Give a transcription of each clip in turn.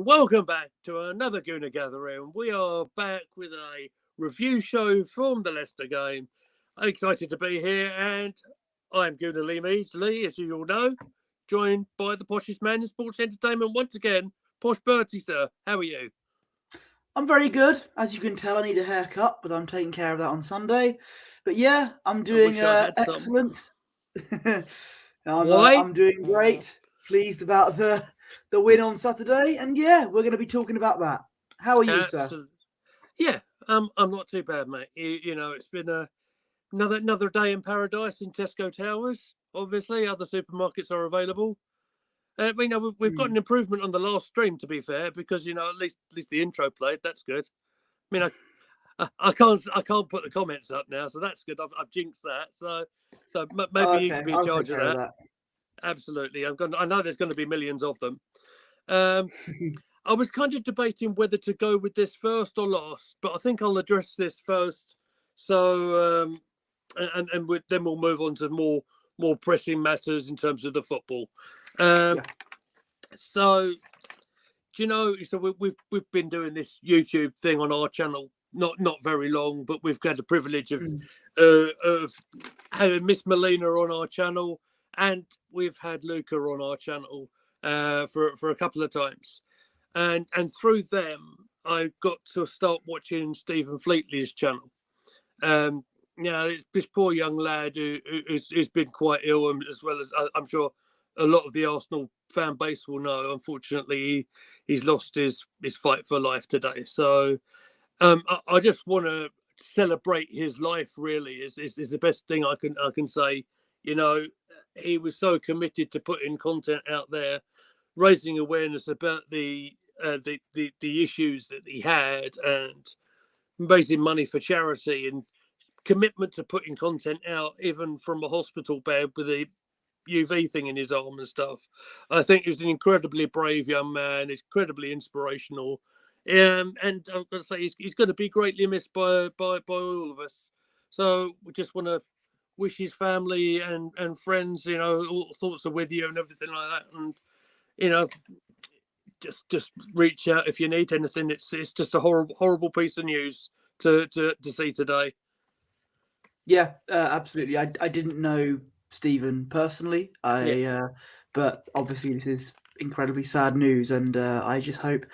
and welcome back to another Gooner Gathering. We are back with a review show from the Leicester game. I'm excited to be here, and I'm Gooner Lee, as you all know, joined by the poshest man in sports entertainment once again, Posh Bertie, sir. How are you? I'm very good. As you can tell, I need a haircut, but I'm taking care of that on Sunday. But yeah, I'm doing wish I had some. excellent. Why? I'm doing great. Pleased about the win on Saturday, and yeah, we're going to be talking about that. How are you, sir? Yeah, I'm not too bad, mate. You know, it's been another day in paradise in Tesco Towers. Obviously, other supermarkets are available. We've got an improvement on the last stream, to be fair, because at least the intro played. That's good. I mean, I can't put the comments up now, so that's good. I've jinxed that. So maybe you could be in charge of that. Absolutely. I know there's going to be millions of them. I was kind of debating whether to go with this first or last, but I think I'll address this first. So then we'll move on to more pressing matters in terms of the football. So, so we've been doing this YouTube thing on our channel not very long, but we've had the privilege of having Miss Melina on our channel, and we've had Luca on our channel for a couple of times, and through them I got to start watching Stephen Fleetley's channel. It's this poor young lad who's been quite ill, as well as I'm sure a lot of the Arsenal fan base will know. Unfortunately, he's lost his fight for life today. So I just want to celebrate his life. Really, is the best thing I can say. He was so committed to putting content out there, raising awareness about the issues that he had, and raising money for charity, and commitment to putting content out, even from a hospital bed with a UV thing in his arm and stuff. I think he's an incredibly brave young man, incredibly inspirational. And I'm going to say he's going to be greatly missed by all of us. So we just want to wish his family and friends, all thoughts are with you and everything like that. And, just reach out if you need anything. It's just a horrible piece of news to see today. Yeah, absolutely. I didn't know Stephen personally. But obviously this is incredibly sad news, and I just hope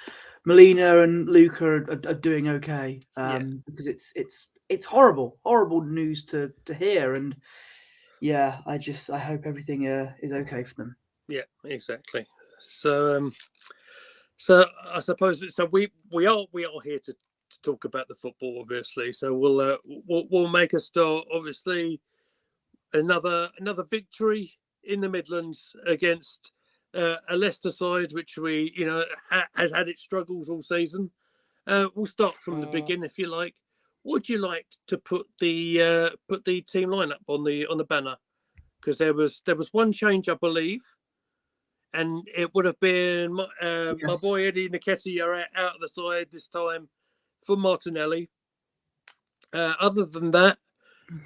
Melina and Luca are doing okay. Because it's horrible news to hear, and yeah, I hope everything is okay for them. Yeah, exactly. So I suppose we are here to talk about the football, obviously. So we'll make a start. Obviously, another victory in the Midlands against a Leicester side, which has had its struggles all season. We'll start from the beginning, if you like. Would you like to put the team lineup on the banner? Because there was one change, I believe, and it would have been my boy Eddie Nketiah out of the side this time for Martinelli. Other than that,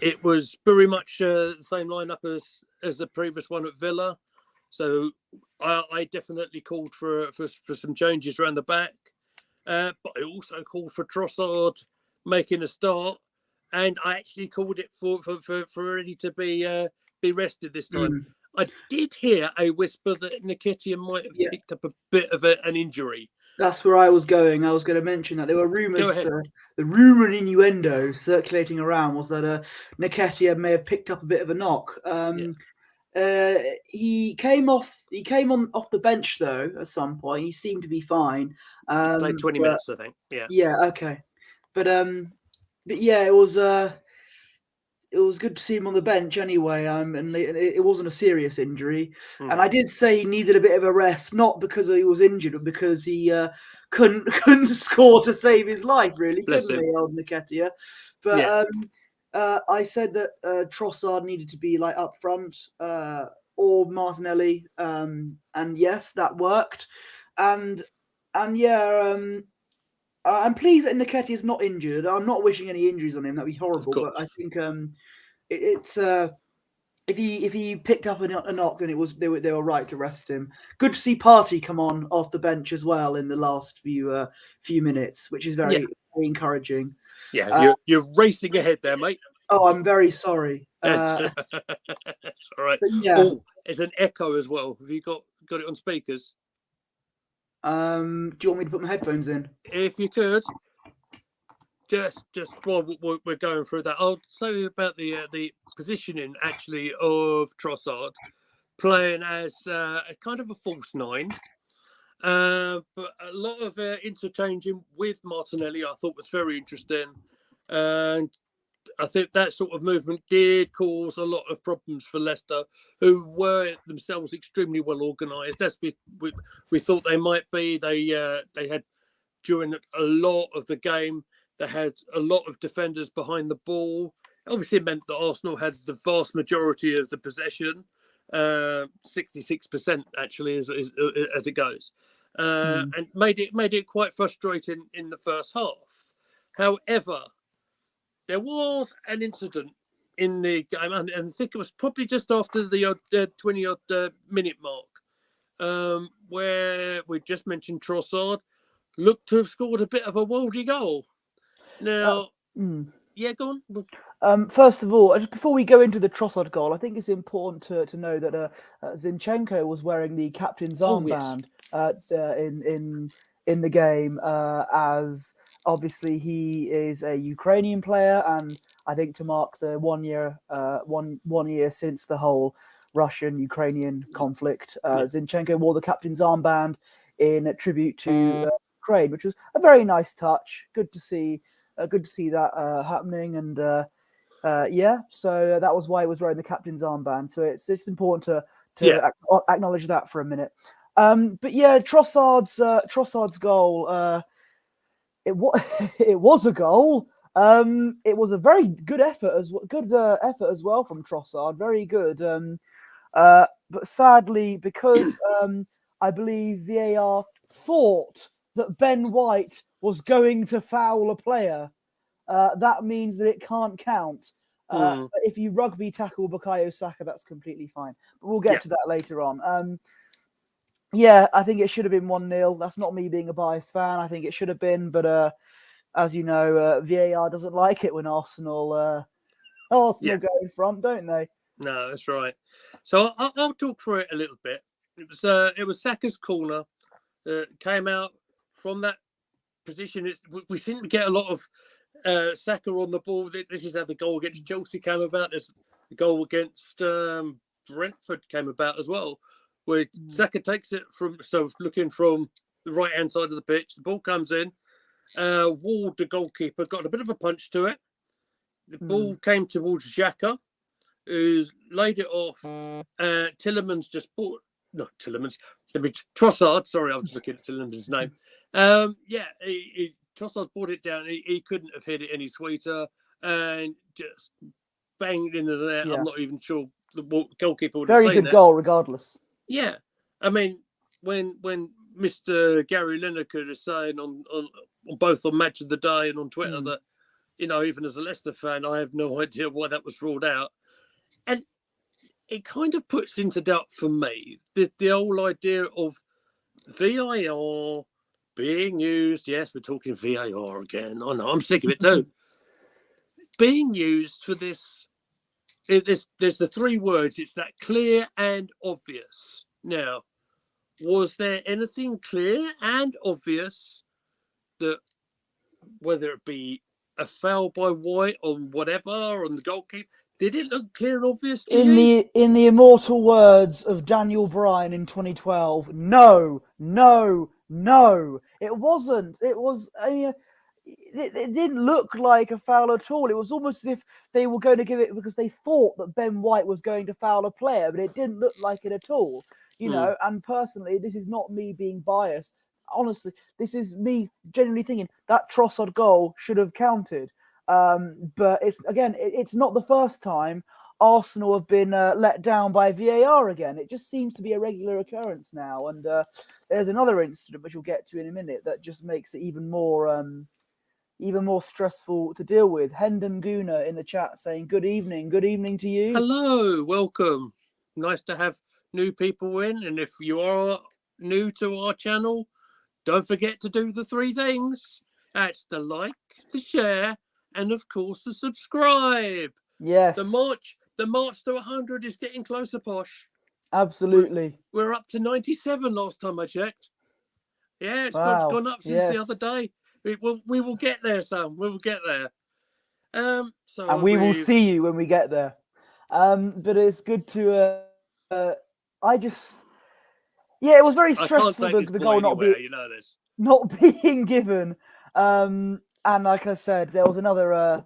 it was very much the same lineup as the previous one at Villa. So I definitely called for some changes around the back, but I also called for Trossard making a start, and I actually called it for Eddie to be rested this time. I did hear a whisper that Nketiah might have picked up a bit of an injury. That's where I was going. I was going to mention that there were rumours. The rumour and innuendo circulating around was that Nketiah may have picked up a bit of a knock. He came off the bench though at some point. He seemed to be fine. He played 20 minutes, I think. Yeah. Yeah. Okay. But yeah, it was good to see him on the bench anyway. And it wasn't a serious injury. And I did say he needed a bit of a rest, not because he was injured, but because he couldn't score to save his life. Really, couldn't he, old Nketiah? But I said that Trossard needed to be like up front, or Martinelli, and yes, that worked. And yeah. I'm pleased that Nketiah is not injured. I'm not wishing any injuries on him. That'd be horrible. But I think if he picked up a knock, then they were right to rest him. Good to see Partey come on off the bench as well in the last few minutes, which is very encouraging. Yeah, you're racing ahead there, mate. Oh, I'm very sorry. That's all right. Yeah. Oh, there's an echo as well. Have you got it on speakers? Do you want me to put my headphones in? If you could, just while we're going through that, I'll say about the positioning actually of Trossard playing as a kind of a false nine. But a lot of interchanging with Martinelli, I thought was very interesting. And I think that sort of movement did cause a lot of problems for Leicester, who were themselves extremely well organised. As we thought they might be. They had, during a lot of the game, they had a lot of defenders behind the ball. Obviously, it meant that Arsenal had the vast majority of the possession, 66% actually, as it goes, and made it quite frustrating in the first half. However, there was an incident in the game, and I think it was probably just after the 20-odd minute mark, where we just mentioned Trossard looked to have scored a bit of a worldy goal. Now, yeah, go on. First of all, just before we go into the Trossard goal, I think it's important to know that Zinchenko was wearing the captain's armband in the game, as obviously he is a Ukrainian player, and I think to mark the 1 year since the whole Russian-Ukrainian conflict, Zinchenko wore the captain's armband in tribute to Ukraine, which was a very nice touch. Good to see that happening, and so that was why he was wearing the captain's armband. So it's important to acknowledge that for a minute. But yeah, Trossard's goal. It was a goal. It was a very good effort as well from Trossard. Very good. But sadly, because I believe VAR thought that Ben White was going to foul a player, that means that it can't count. But if you rugby tackle Bukayo Saka, that's completely fine. But we'll get to that later on. I think it should have been 1-0. That's not me being a biased fan. I think it should have been, but as you know, VAR doesn't like it when Arsenal go in front, don't they? No, that's right. So I'll talk through it a little bit. It was Saka's corner that came out from that position. We seem to get a lot of Saka on the ball. This is how the goal against Chelsea came about. There's the goal against Brentford came about as well, where Saka takes it looking from the right-hand side of the pitch. The ball comes in. Ward, the goalkeeper, got a bit of a punch to it. The ball came towards Xhaka, who's laid it off. Tillemans just bought... Not Tillemans. Trossard. Sorry, I was looking at Tillemans' name. Trossard brought it down. He couldn't have hit it any sweeter and just banged into the net. I'm not even sure the goalkeeper would have seen that. Very good goal, regardless. Yeah. I mean, when Mr. Gary Lineker is saying on both on Match of the Day and on Twitter that, even as a Leicester fan, I have no idea why that was ruled out. And it kind of puts into doubt for me the whole idea of VAR being used. Yes, we're talking VAR again. I know, I'm sick of it too. Being used for this. There's the three words. It's that clear and obvious. Now, was there anything clear and obvious that, whether it be a foul by White on whatever, on the goalkeeper, did it look clear and obvious to you? In the immortal words of Daniel Bryan in 2012, no. It wasn't. It was. It didn't look like a foul at all. It was almost as if they were going to give it because they thought that Ben White was going to foul a player, but it didn't look like it at all. And personally, this is not me being biased. Honestly, this is me genuinely thinking that Trossard goal should have counted. But it's not the first time Arsenal have been let down by VAR again. It just seems to be a regular occurrence now. And there's another incident which we'll get to in a minute that just makes it even more even more stressful to deal with. Hendon Guna in the chat saying, good evening to you. Hello, welcome. Nice to have new people in. And if you are new to our channel, don't forget to do the 3 things. That's the like, the share, and of course the subscribe. Yes. The march to 100 is getting closer, Posh. Absolutely. We're up to 97 last time I checked. Yeah, it's gone up since the other day. We will get there, Sam. We will get there. And we will see you when we get there. But it's good to. It was very stressful the goal not being given. And like I said, there was another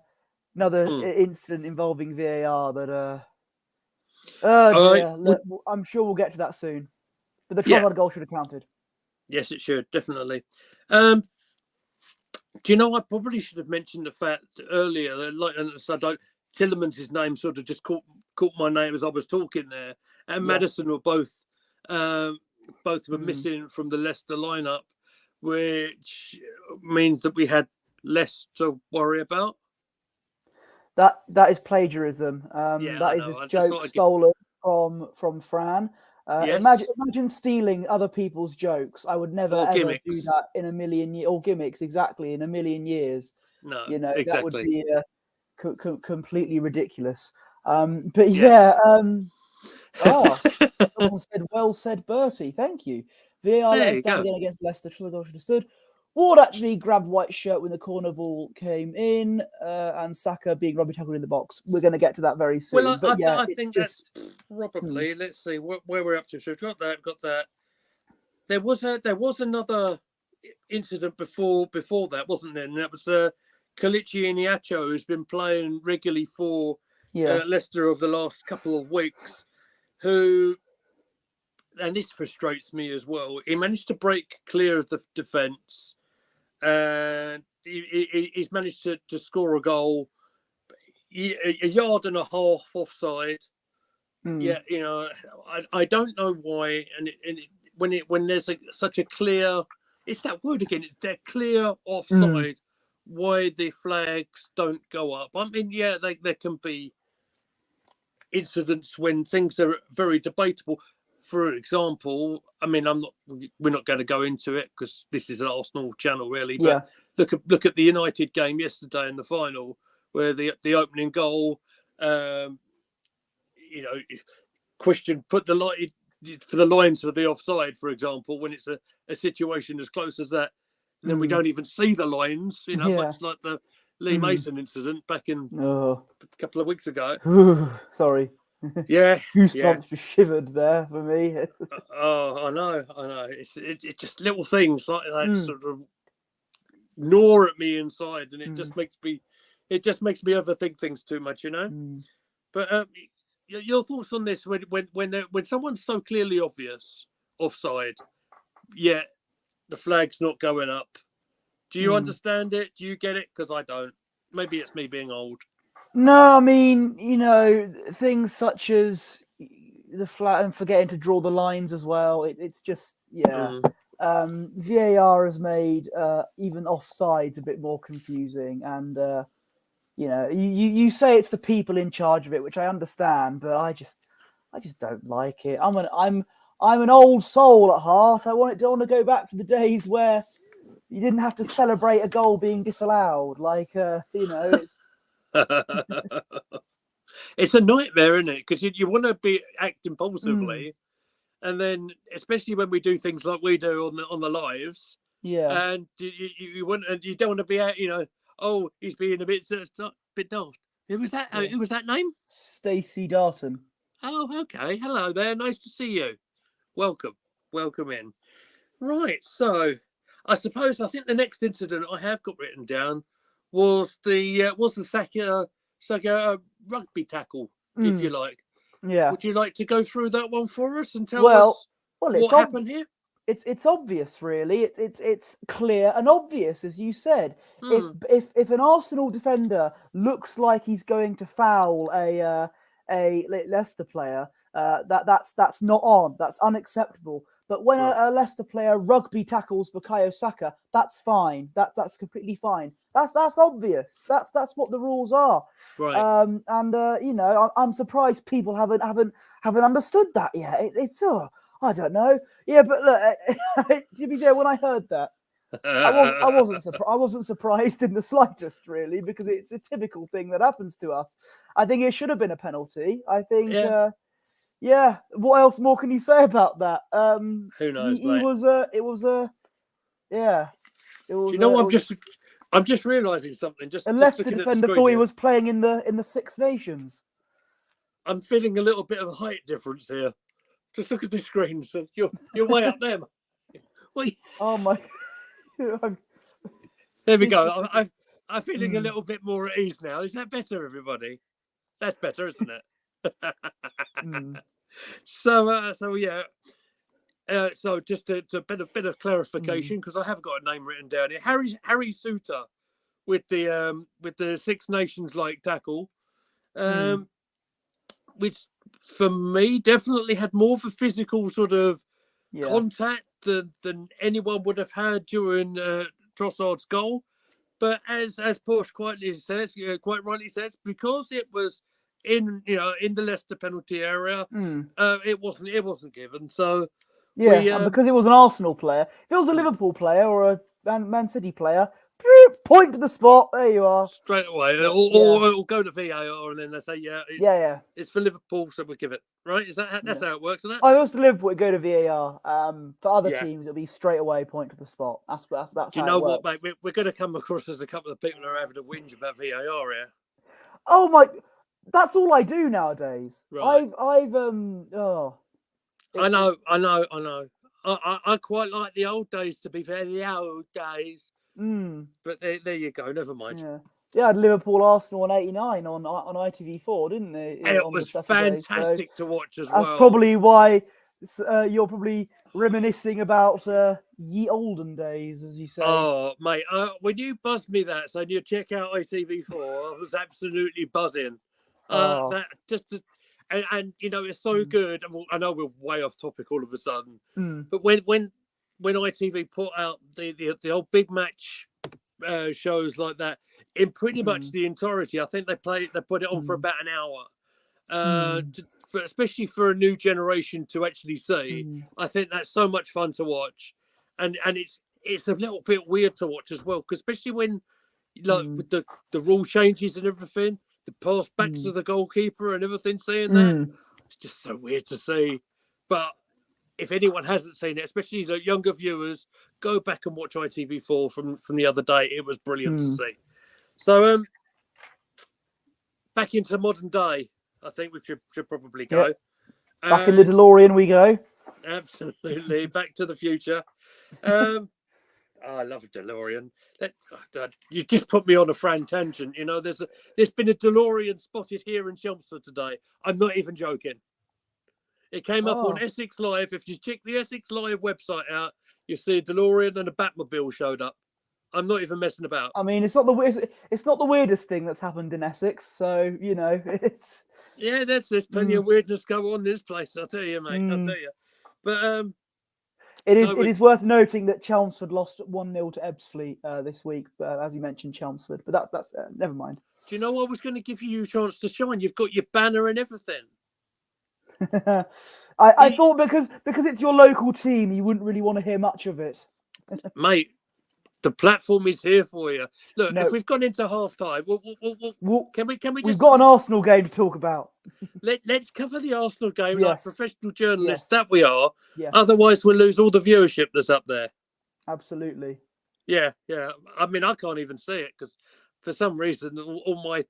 incident involving VAR that. I'm sure we'll get to that soon. But the Trossard goal should have counted. Yes, it should, definitely. Do you know, I probably should have mentioned the fact earlier that Tillemans' name sort of just caught my name as I was talking there, and Maddison were both were missing from the Leicester lineup, which means that we had less to worry about. That is plagiarism. That is his joke stolen from Fran. Imagine stealing other people's jokes. I would never ever do that in a million years. Or gimmicks, exactly, in a million years. No, exactly. That would be completely ridiculous. Someone said, "Well said, Bertie." Thank you. VAR let us down again against Leicester. Should have stood. Ward actually grabbed White's shirt when the corner ball came in, and Saka being rugby tackled in the box. We're going to get to that very soon. Well, I think that's probably. Let's see where we're up to. So we've got that. There was another incident before that, wasn't there? And that was Kalichi Iheanacho, who's been playing regularly for Leicester over the last couple of weeks. And this frustrates me as well. He managed to break clear of the defence. And he's managed to score a goal a yard and a half offside. Yeah, I don't know why. And when there's such a clear, it's that word again. It's that clear offside. Why the flags don't go up? I mean, there can be incidents when things are very debatable. For example, I mean, we're not going to go into it because this is an Arsenal channel, really. But look at the United game yesterday in the final, where the opening goal, Christian put the light for the lines for the offside, for example, when it's a situation as close as that, and then we don't even see the lines. Much like the Lee Mason incident back in a couple of weeks ago. Sorry. Goosebumps just shivered there for me. I know. It's just little things like that sort of gnaw at me inside, and it just makes me overthink things too much, But your thoughts on this when someone's so clearly obvious offside, yet the flag's not going up? Do you understand it? Do you get it? Because I don't. Maybe it's me being old. No, I mean, things such as the flag and forgetting to draw the lines as well. It's just, VAR has made even offsides a bit more confusing. And, you say it's the people in charge of it, which I understand, but I just don't like it. I'm an old soul at heart. I want to go back to the days where you didn't have to celebrate a goal being disallowed. It's... It's a nightmare, isn't it? Because you want to act impulsively, and then especially when we do things like we do on the lives, and you don't want to be out. He's being a bit daft. Who was that? Who was that name? Stacey Darton. Oh, okay. Hello there. Nice to see you. Welcome in. Right. So, I think the next incident I have got written down was the Saka rugby tackle, if you like. Yeah. Would you like to go through that one for us and tell us what happened here? It's obvious, really. It's clear and obvious, as you said. If an Arsenal defender looks like he's going to foul a Leicester player, that's not on. That's unacceptable. But when a Leicester player rugby tackles Bukayo Saka, that's fine. That's completely fine. That's obvious. That's what the rules are. Right. You know, I'm surprised people haven't understood that yet. It's I don't know. Yeah, but look, to be fair, when I heard that, I wasn't surprised in the slightest, really, because it's a typical thing that happens to us. I think it should have been a penalty. I think. Yeah. What else more can you say about that? Who knows, He mate? was yeah. It was. Do you know? I'm just realising something. Just Leicester looking at the defender screen thought he here. was playing in the Six Nations. I'm feeling a little bit of a height difference here. Just look at the screen. So you're way up there. Wait. Oh my. There we go. I'm feeling a little bit more at ease now. Is that better, everybody? That's better, isn't it? So yeah. So just a bit of clarification, because I have got a name written down here. Harry Suter with the Six Nations like tackle, which for me definitely had more of a physical sort of contact than anyone would have had during Trossard's goal. But as Porsche quite rightly says, because it was in the Leicester penalty area, it wasn't given. So and because it was an Arsenal player, if it was a Liverpool player or a Man City player, point to the spot. There you are. Straight away, or go to VAR and then they say, it's for Liverpool, so we'll give it. Right? That's how it works, isn't it? I was to Liverpool, go to VAR. For other teams, it'll be straight away point to the spot. That's Do you know what, mate? We're going to come across as a couple of people who are having a whinge about VAR here. Oh my! That's all I do nowadays. Right. I know. I quite like the old days, to be fair, the old days. But there you go. Never mind. Yeah, I had Liverpool Arsenal on '89 on ITV4, didn't they? It was fantastic to watch as well. That's probably why you're probably reminiscing about ye olden days, as you say. Oh, mate, when you buzzed me that, saying you check out ITV4, I was absolutely buzzing. And you know, it's so good. I know we're way off topic all of a sudden, but when ITV put out the old big match shows like that in pretty much the entirety, I think they put it on for about an hour, especially for a new generation to actually see. I think that's so much fun to watch, and it's a little bit weird to watch as well, because especially when with the rule changes and everything. The pass back to the goalkeeper and everything, seeing that, it's just so weird to see. But if anyone hasn't seen it, especially the younger viewers, go back and watch ITV4 from the other day. It was brilliant to see. So back into modern day, I think we should probably go. Back in the DeLorean we go. Absolutely. Back to the future. I love a DeLorean. You just put me on a Fran tangent. You know, there's been a DeLorean spotted here in Chelmsford today. I'm not even joking. It came up on Essex Live. If you check the Essex Live website out, you see a DeLorean and a Batmobile showed up. I'm not even messing about. I mean, it's not the weirdest thing that's happened in Essex. So you know, it's there's plenty of weirdness going on in this place. I'll tell you, mate. I'll tell you. But it is worth noting that Chelmsford lost 1-0 to Ebbsfleet this week, as you mentioned, Chelmsford. But that's never mind. Do you know I was going to give you a chance to shine? You've got your banner and everything. I thought because it's your local team, you wouldn't really want to hear much of it. Mate, the platform is here for you. Look, if we've gone into half time, can we just... We've got an Arsenal game to talk about. Let's cover the Arsenal game like professional journalists that we are. Yes. Otherwise, we'll lose all the viewership that's up there. Absolutely. Yeah. I mean, I can't even see it because for some reason, all my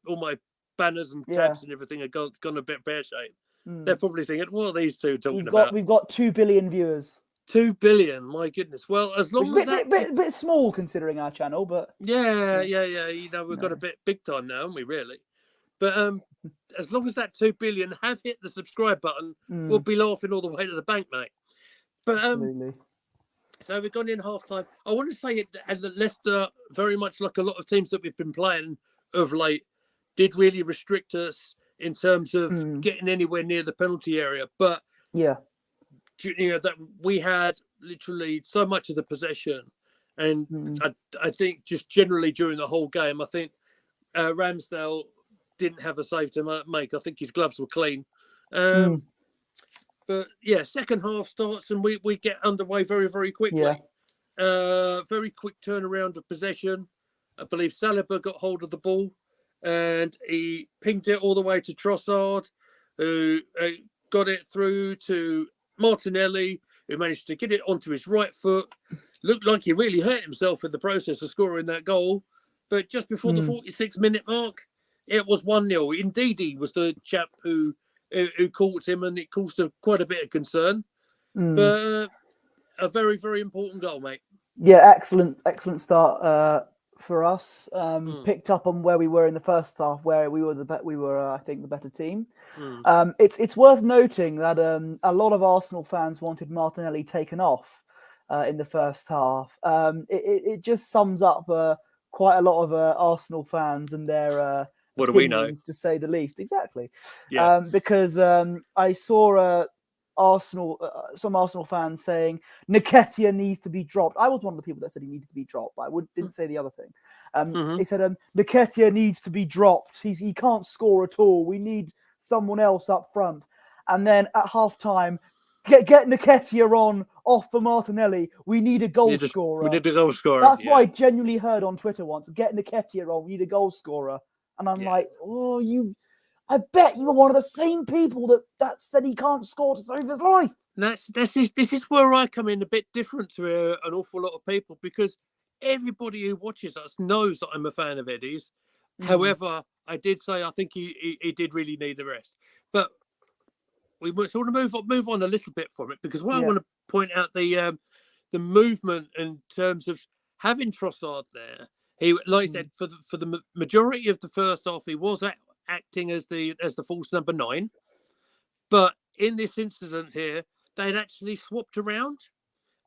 banners and tabs and everything have gone a bit pear-shaped. They're probably thinking, what are these two talking about? We've got 2 billion viewers. 2 billion, my goodness. Well, as long as that... bit small considering our channel, but... Yeah. You know, we've got a bit big time now, haven't we, really? But as long as that 2 billion have hit the subscribe button, we'll be laughing all the way to the bank, mate. But Absolutely. So we've gone in half-time. I want to say it as a Leicester, very much like a lot of teams that we've been playing of late, did really restrict us in terms of getting anywhere near the penalty area. But that we had literally so much of the possession, and I think just generally during the whole game, I think Ramsdale didn't have a save to make. I think his gloves were clean. But yeah, second half starts and we get underway very, very quickly. Very quick turnaround of possession. I believe Saliba got hold of the ball and he pinged it all the way to Trossard, who got it through to Martinelli, who managed to get it onto his right foot. Looked like he really hurt himself in the process of scoring that goal. But just before the 46-minute mark, it was 1-0. Indeed, he was the chap who caught him, and it caused quite a bit of concern. But a very, very important goal, mate. Yeah, excellent start for us. Picked up on where we were in the first half, where we were I think the better team. It's worth noting that a lot of Arsenal fans wanted Martinelli taken off in the first half. It just sums up quite a lot of Arsenal fans and their what do we know, to say the least. Exactly. Yeah. Because I saw some Arsenal fans saying Nketiah needs to be dropped. I was one of the people that said he needed to be dropped, but I didn't say the other thing. They said Nketiah needs to be dropped. He can't score at all. We need someone else up front. And then at halftime, get Nketiah on off for Martinelli. We need a goal scorer. We need a goal scorer. That's what I genuinely heard on Twitter once. Get Nketiah on. We need a goal scorer. And I'm like, I bet you were one of the same people that said he can't score to save his life. This is where I come in a bit different to an awful lot of people, because everybody who watches us knows that I'm a fan of Eddie's. However, I did say I think he did really need the rest. But we sort of move on a little bit from it, because I want to point out the movement in terms of having Trossard there. He, like I said, for the majority of the first half, he was acting as the false number 9, but in this incident here, they'd actually swapped around.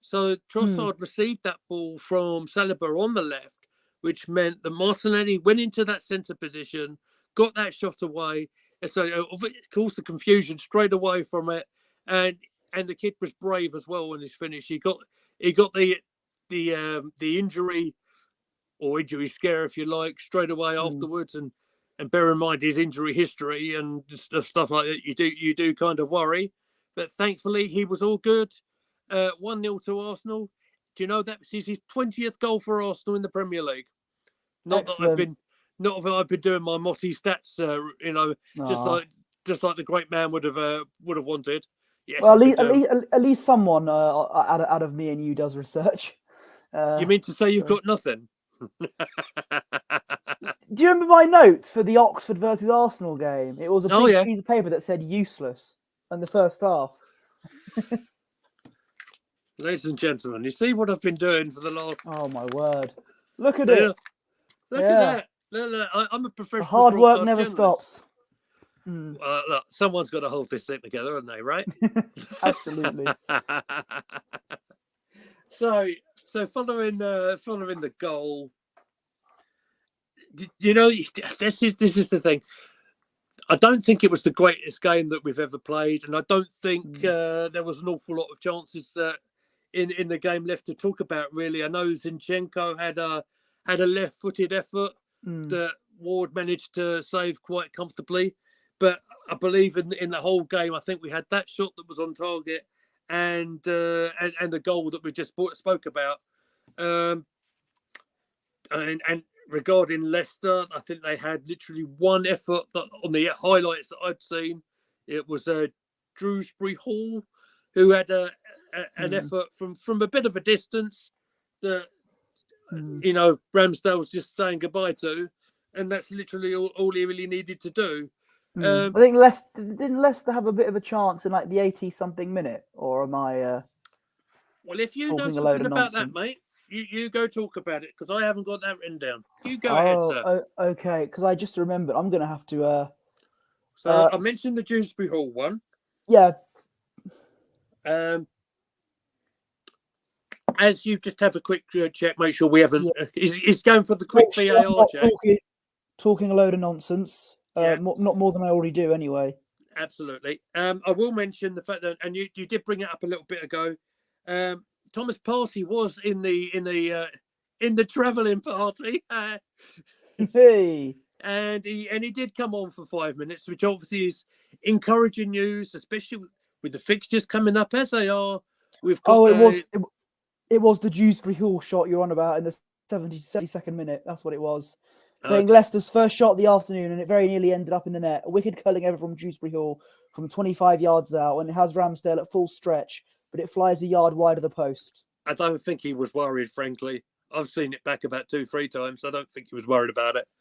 So Trossard received that ball from Saliba on the left, which meant that Martinelli went into that centre position, got that shot away, and so it caused the confusion straight away from it. And the kid was brave as well in his finish. He got the injury or injury scare, if you like, straight away afterwards, and bear in mind his injury history and stuff like that. You do kind of worry, but thankfully he was all good. 1-0 to Arsenal. Do you know that was his 20th goal for Arsenal in the Premier League? Not that I've been doing my Motti stats, just like the great man would have wanted. Yes, well, at least someone out of me and you does research. You mean to say you've got nothing? Do you remember my notes for the Oxford versus Arsenal game? It was a big piece of paper that said useless in the first half. Ladies and gentlemen, you see what I've been doing for the last... Oh, my word. Look at it. Look at that. Look, I'm a professional. The hard work never stops. Look, someone's got to hold this thing together, haven't they, right? Absolutely. So following the goal, you know, this is the thing. I don't think it was the greatest game that we've ever played, and I don't think there was an awful lot of chances in the game left to talk about. Really, I know Zinchenko had a left-footed effort that Ward managed to save quite comfortably, but I believe in the whole game, I think we had that shot that was on target, and the goal that we just spoke about. And regarding Leicester, I think they had literally one effort that on the highlights that I'd seen. It was Drewsbury Hall who had an effort from a bit of a distance that Ramsdale was just saying goodbye to, and that's literally all he really needed to do. I think didn't Leicester have a bit of a chance in like the 80-something minute, or am I? Well, if you know something about that, mate, you go talk about it, because I haven't got that written down. You go ahead, sir. Okay, because I just remembered. I'm going to have to... I mentioned the Dewsbury Hall one. Yeah. As you just have a quick check, make sure we haven't... He's going for the quick VAR check. Talking a load of nonsense. Not more than I already do, anyway. absolutely. I will mention the fact that, and you did bring it up a little bit ago. Thomas Partey was in the travelling party, Hey. and he did come on for 5 minutes, which obviously is encouraging news, especially with the fixtures coming up as they are. We've got it was the Dewsbury Hall shot you're on about in the 72nd minute. That's what it was. Saying okay. Leicester's first shot of the afternoon, and it very nearly ended up in the net. A wicked curling ever from Dewsbury Hall from 25 yards out, and it has Ramsdale at full stretch, but it flies a yard wide of the post. I don't think he was worried, frankly. I've seen it back about 2-3 times. I don't think he was worried about it.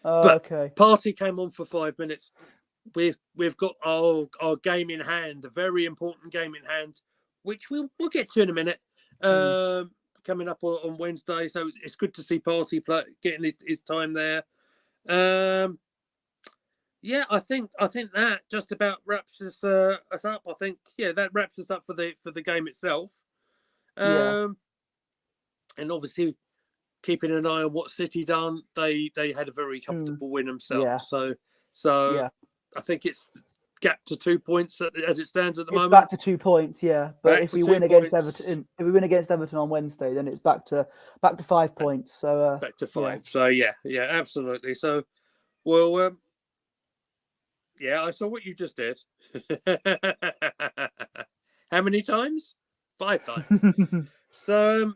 But Okay. Partey came on for 5 minutes. We've got our game in hand, a very important game in hand, which we'll get to in a minute. Coming up on Wednesday, so it's good to see Partey getting his time there. Yeah, I think that just about wraps us up. I think that wraps us up for the game itself. And obviously keeping an eye on what City done, they had a very comfortable win themselves. Yeah. So I think it's gap to 2 points as it stands at the moment. It's back to 2 points, yeah. But if we win against Everton, on Wednesday, then it's back to 5 points. So back to 5. So yeah, absolutely. So well, I saw what you just did. How many times? 5 times. So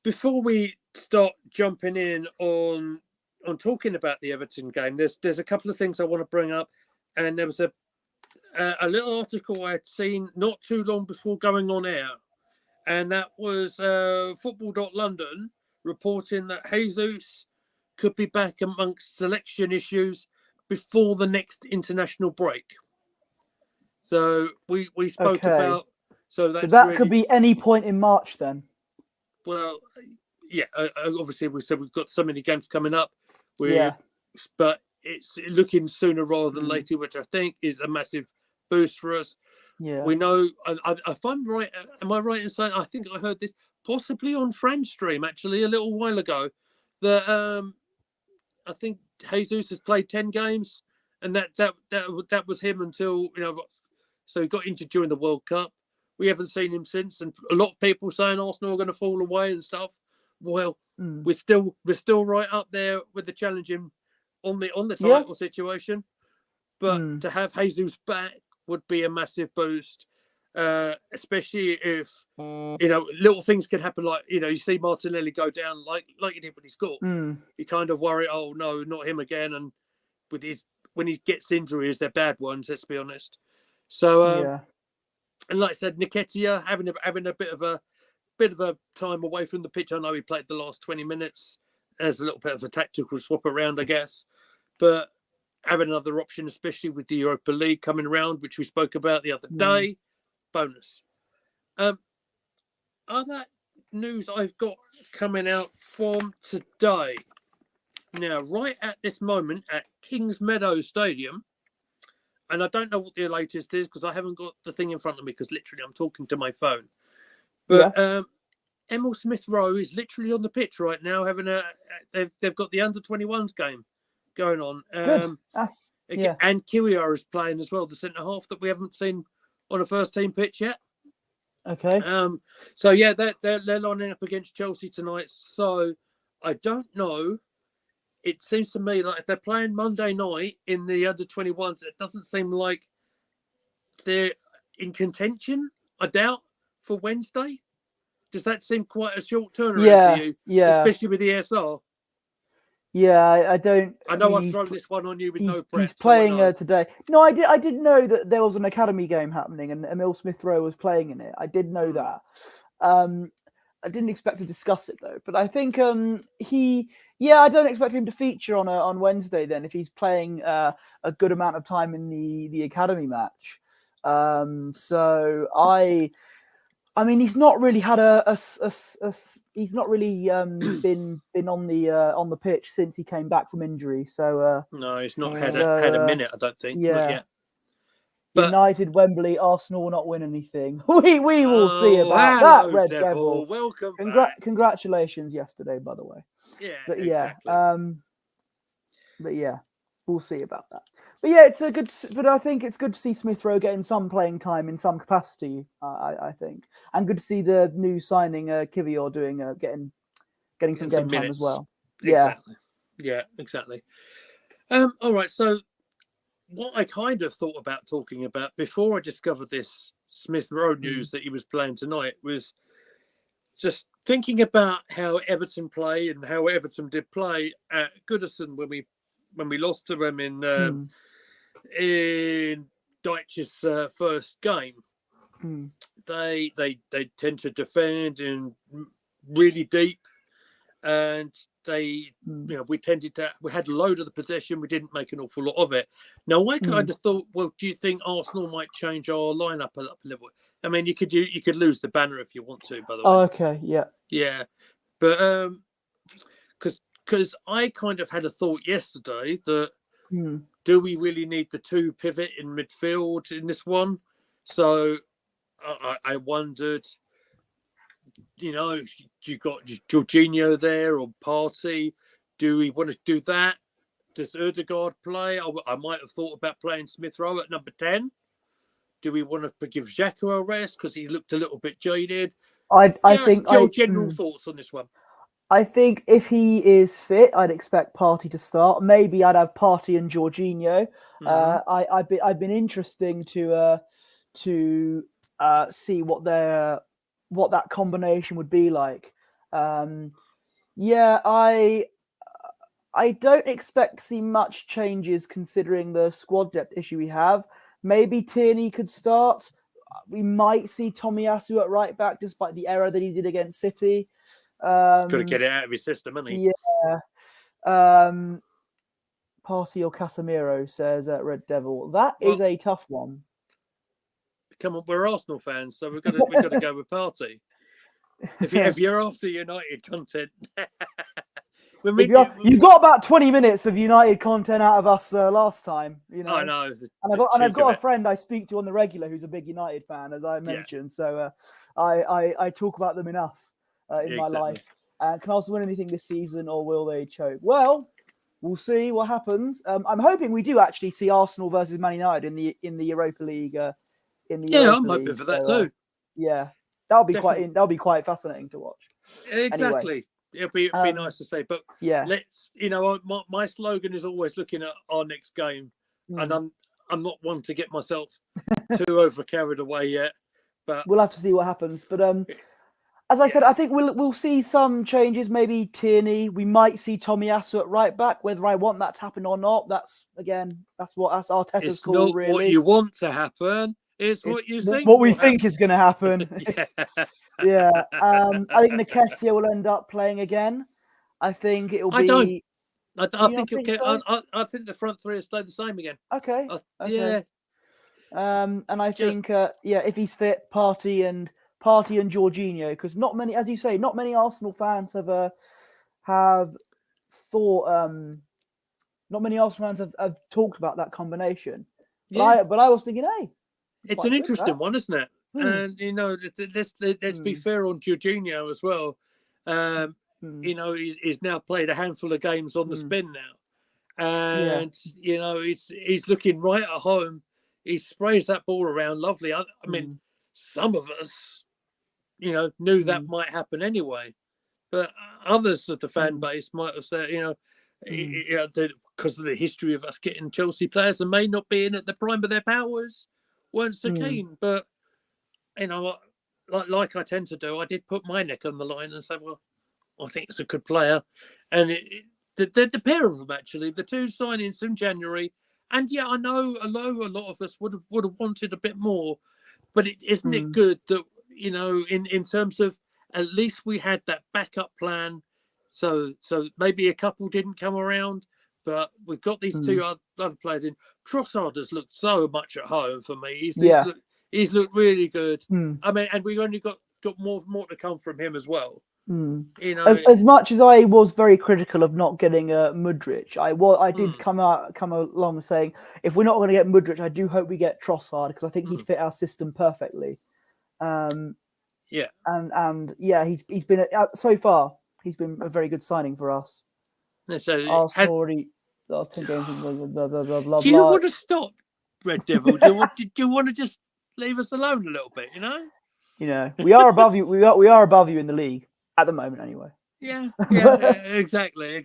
before we start jumping in on talking about the Everton game, there's a couple of things I want to bring up, and there was a little article I had seen not too long before going on air, and that was Football.London reporting that Jesus could be back amongst selection issues before the next international break. So we spoke about so that really, could be any point in March then. Well, yeah, obviously we said we've got so many games coming up. But it's looking sooner rather than later, which I think is a massive boost for us. Yeah, we know. If I'm right, am I right in saying I think I heard this possibly on Fran's stream actually a little while ago that I think Jesus has played 10 games, and that was him until so he got injured during the World Cup. We haven't seen him since, and a lot of people saying Arsenal are going to fall away and stuff. Well, we're still right up there with the challenging on the title situation, but to have Jesus back would be a massive boost, especially if little things can happen. Like you see Martinelli go down like he did when he scored. You kind of worry, oh no, not him again. And with when he gets injuries, they're bad ones. Let's be honest. So and like I said, Nketiah having a bit of a time away from the pitch. I know he played the last 20 minutes as a little bit of a tactical swap around, I guess. But having another option, especially with the Europa League coming around, which we spoke about the other day, bonus. Other news I've got coming out from today. Now, right at this moment at Kings Meadow Stadium, and I don't know what the latest is because I haven't got the thing in front of me because literally I'm talking to my phone. But Emil Smith Rowe is literally on the pitch right now having they've got the under-21s game going on. Good. And Kiwior is playing as well, the centre half that we haven't seen on a first team pitch yet. Okay. So yeah, they're lining up against Chelsea tonight. So I don't know. It seems to me like if they're playing Monday night in the under-21s, it doesn't seem like they're in contention. I doubt for Wednesday. Does that seem quite a short turnaround to you? Yeah. Especially with the ESR. Yeah, I don't. I know I've thrown this one on you with no prep. He's playing today. No, I did know that there was an academy game happening and Emil Smith Rowe was playing in it. I did know that. I didn't expect to discuss it though. But I think I don't expect him to feature on Wednesday then if he's playing a good amount of time in the academy match. So I mean, he's not really had he's not really been on the pitch since he came back from injury. So no, he's not had a minute. I don't think. Yeah. Not yet. But, United, Wembley, Arsenal will not win anything. We will see about that, Red Devil. Welcome back. Congratulations yesterday, by the way. Yeah. But exactly. But yeah. we'll see about that. But yeah, it's a good. But I think it's good to see Smith Rowe getting some playing time in some capacity. I think, and good to see the new signing Kivior doing getting some game time as well. Exactly. Yeah, exactly. All right. So, what I kind of thought about talking about before I discovered this Smith Rowe news that he was playing tonight was just thinking about how Everton play and how Everton did play at Goodison when we lost to them in Dyche's first game. They tend to defend and really deep, and we had a load of the possession. We didn't make an awful lot of it. Now I kind of thought, well, do you think Arsenal might change our lineup a little? I mean, you could lose the banner if you want to, by the way. Oh, okay, yeah, but because I kind of had a thought yesterday that do we really need the two pivot in midfield in this one? So I wondered, you got Jorginho there or Partey. Do we want to do that? Does Ødegaard play? I might have thought about playing Smith Rowe at number 10. Do we want to give Xhaka a rest because he looked a little bit jaded? I think your general thoughts on this one. I think if he is fit, I'd expect Partey to start. Maybe I'd have Partey and Jorginho. I've been interesting to see what that combination would be like. I don't expect to see much changes considering the squad depth issue we have. Maybe Tierney could start. We might see Tomiyasu at right back, despite the error that he did against City. He's got to get it out of his system, hasn't he? Yeah. Partey or Casemiro, says Red Devil. That is a tough one. Come on, we're Arsenal fans, so we've got to go with Partey. If you're after United content, you've got about 20 minutes of United content out of us last time. I know. And I've got a friend I speak to on the regular who's a big United fan, as I mentioned. So I talk about them enough in my life. Can Arsenal win anything this season, or will they choke? Well, we'll see what happens. I'm hoping we do actually see Arsenal versus Man United in the Europa League. I'm hoping for that too. That'll be quite fascinating to watch. Exactly. Anyway, it'd be nice to say, but let's. My slogan is always looking at our next game, and I'm not one to get myself too over carried away yet. But we'll have to see what happens. But as I said, I think we'll see some changes. Maybe Tierney. We might see Tomiyasu at right back. Whether I want that to happen or not, that's Arteta's call. Really, what you want to happen. It's what you think. What we think is going to happen. I think Nketiah will end up playing again. I think it'll be. I think the front three will stay the same again. Okay. Yeah. And I think if he's fit, Partey and Jorginho, because not many, as you say, not many Arsenal fans have thought. Not many Arsenal fans have talked about that combination. But I was thinking, hey. It's an interesting one, isn't it? And let's be fair on Jorginho as well. He's now played a handful of games on the spin now, and he's looking right at home. He sprays that ball around lovely. I mean, some of us, knew that might happen anyway, but others of the fan base might have said, because of the history of us getting Chelsea players and may not be in at the prime of their powers. Weren't so keen, but like I tend to do, I did put my neck on the line and say, well, I think it's a good player, and the pair of them actually, the two signings in January, and I know a lot of us would have wanted a bit more, but isn't it good that in terms of at least we had that backup plan, so maybe a couple didn't come around. But we've got these two other players in. Trossard has looked so much at home for me. He's looked really good. I mean, and we've only got more to come from him as well. As much as I was very critical of not getting Mudryk, I did come along saying, if we're not going to get Mudryk, I do hope we get Trossard, because I think he'd fit our system perfectly. He's been so far. He's been a very good signing for us. So last 10 games. Blah, blah, blah, blah, blah, Do you blah. want to stop, Red Devil? Do you want to just leave us alone a little bit? You know, we are above you. We are above you in the league at the moment, anyway. Yeah, exactly.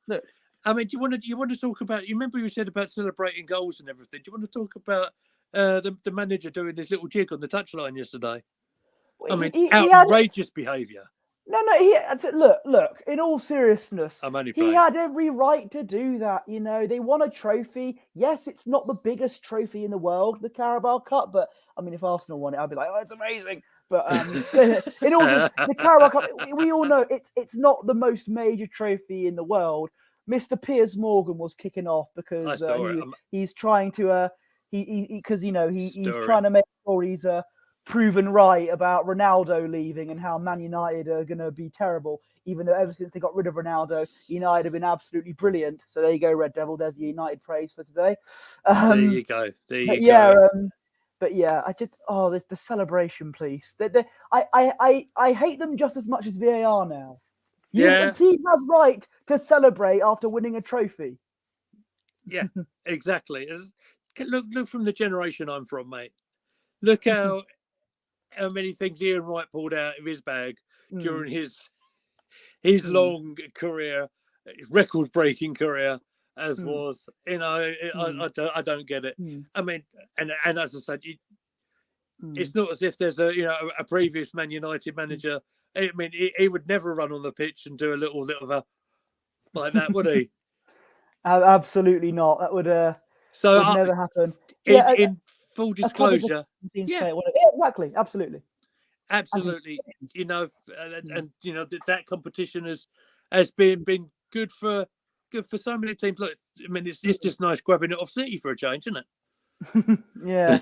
Look, I mean, do you want to talk about? You remember you said about celebrating goals and everything. Do you want to talk about the manager doing this little jig on the touchline yesterday? I mean, outrageous behaviour. No. Look. In all seriousness, he had every right to do that. You know, they won a trophy. Yes, it's not the biggest trophy in the world, the Carabao Cup. But I mean, if Arsenal won it, I'd be like, oh, it's amazing. But in all seriousness, the Carabao Cup, we all know it's not the most major trophy in the world. Mr. Piers Morgan was kicking off because he's trying to because he's trying to make sure he's proven right about Ronaldo leaving and how Man United are going to be terrible, even though ever since they got rid of Ronaldo, United have been absolutely brilliant. So there you go, Red Devil. There's the United praise for today. There you go. But yeah, the celebration, please. I hate them just as much as VAR now. The team has right to celebrate after winning a trophy. Yeah, exactly. Look from the generation I'm from, mate. Look how many things Ian Wright pulled out of his bag during his long career, record-breaking career, as was. I don't get it. I mean, and as I said, it's not as if there's a previous Man United manager. I mean, he would never run on the pitch and do a little of a like that, would he? Absolutely not. That would never happen. In full disclosure, exactly, absolutely. And that competition has been good for so many teams. Look, I mean, it's just nice grabbing it off City for a change, isn't it? Yeah.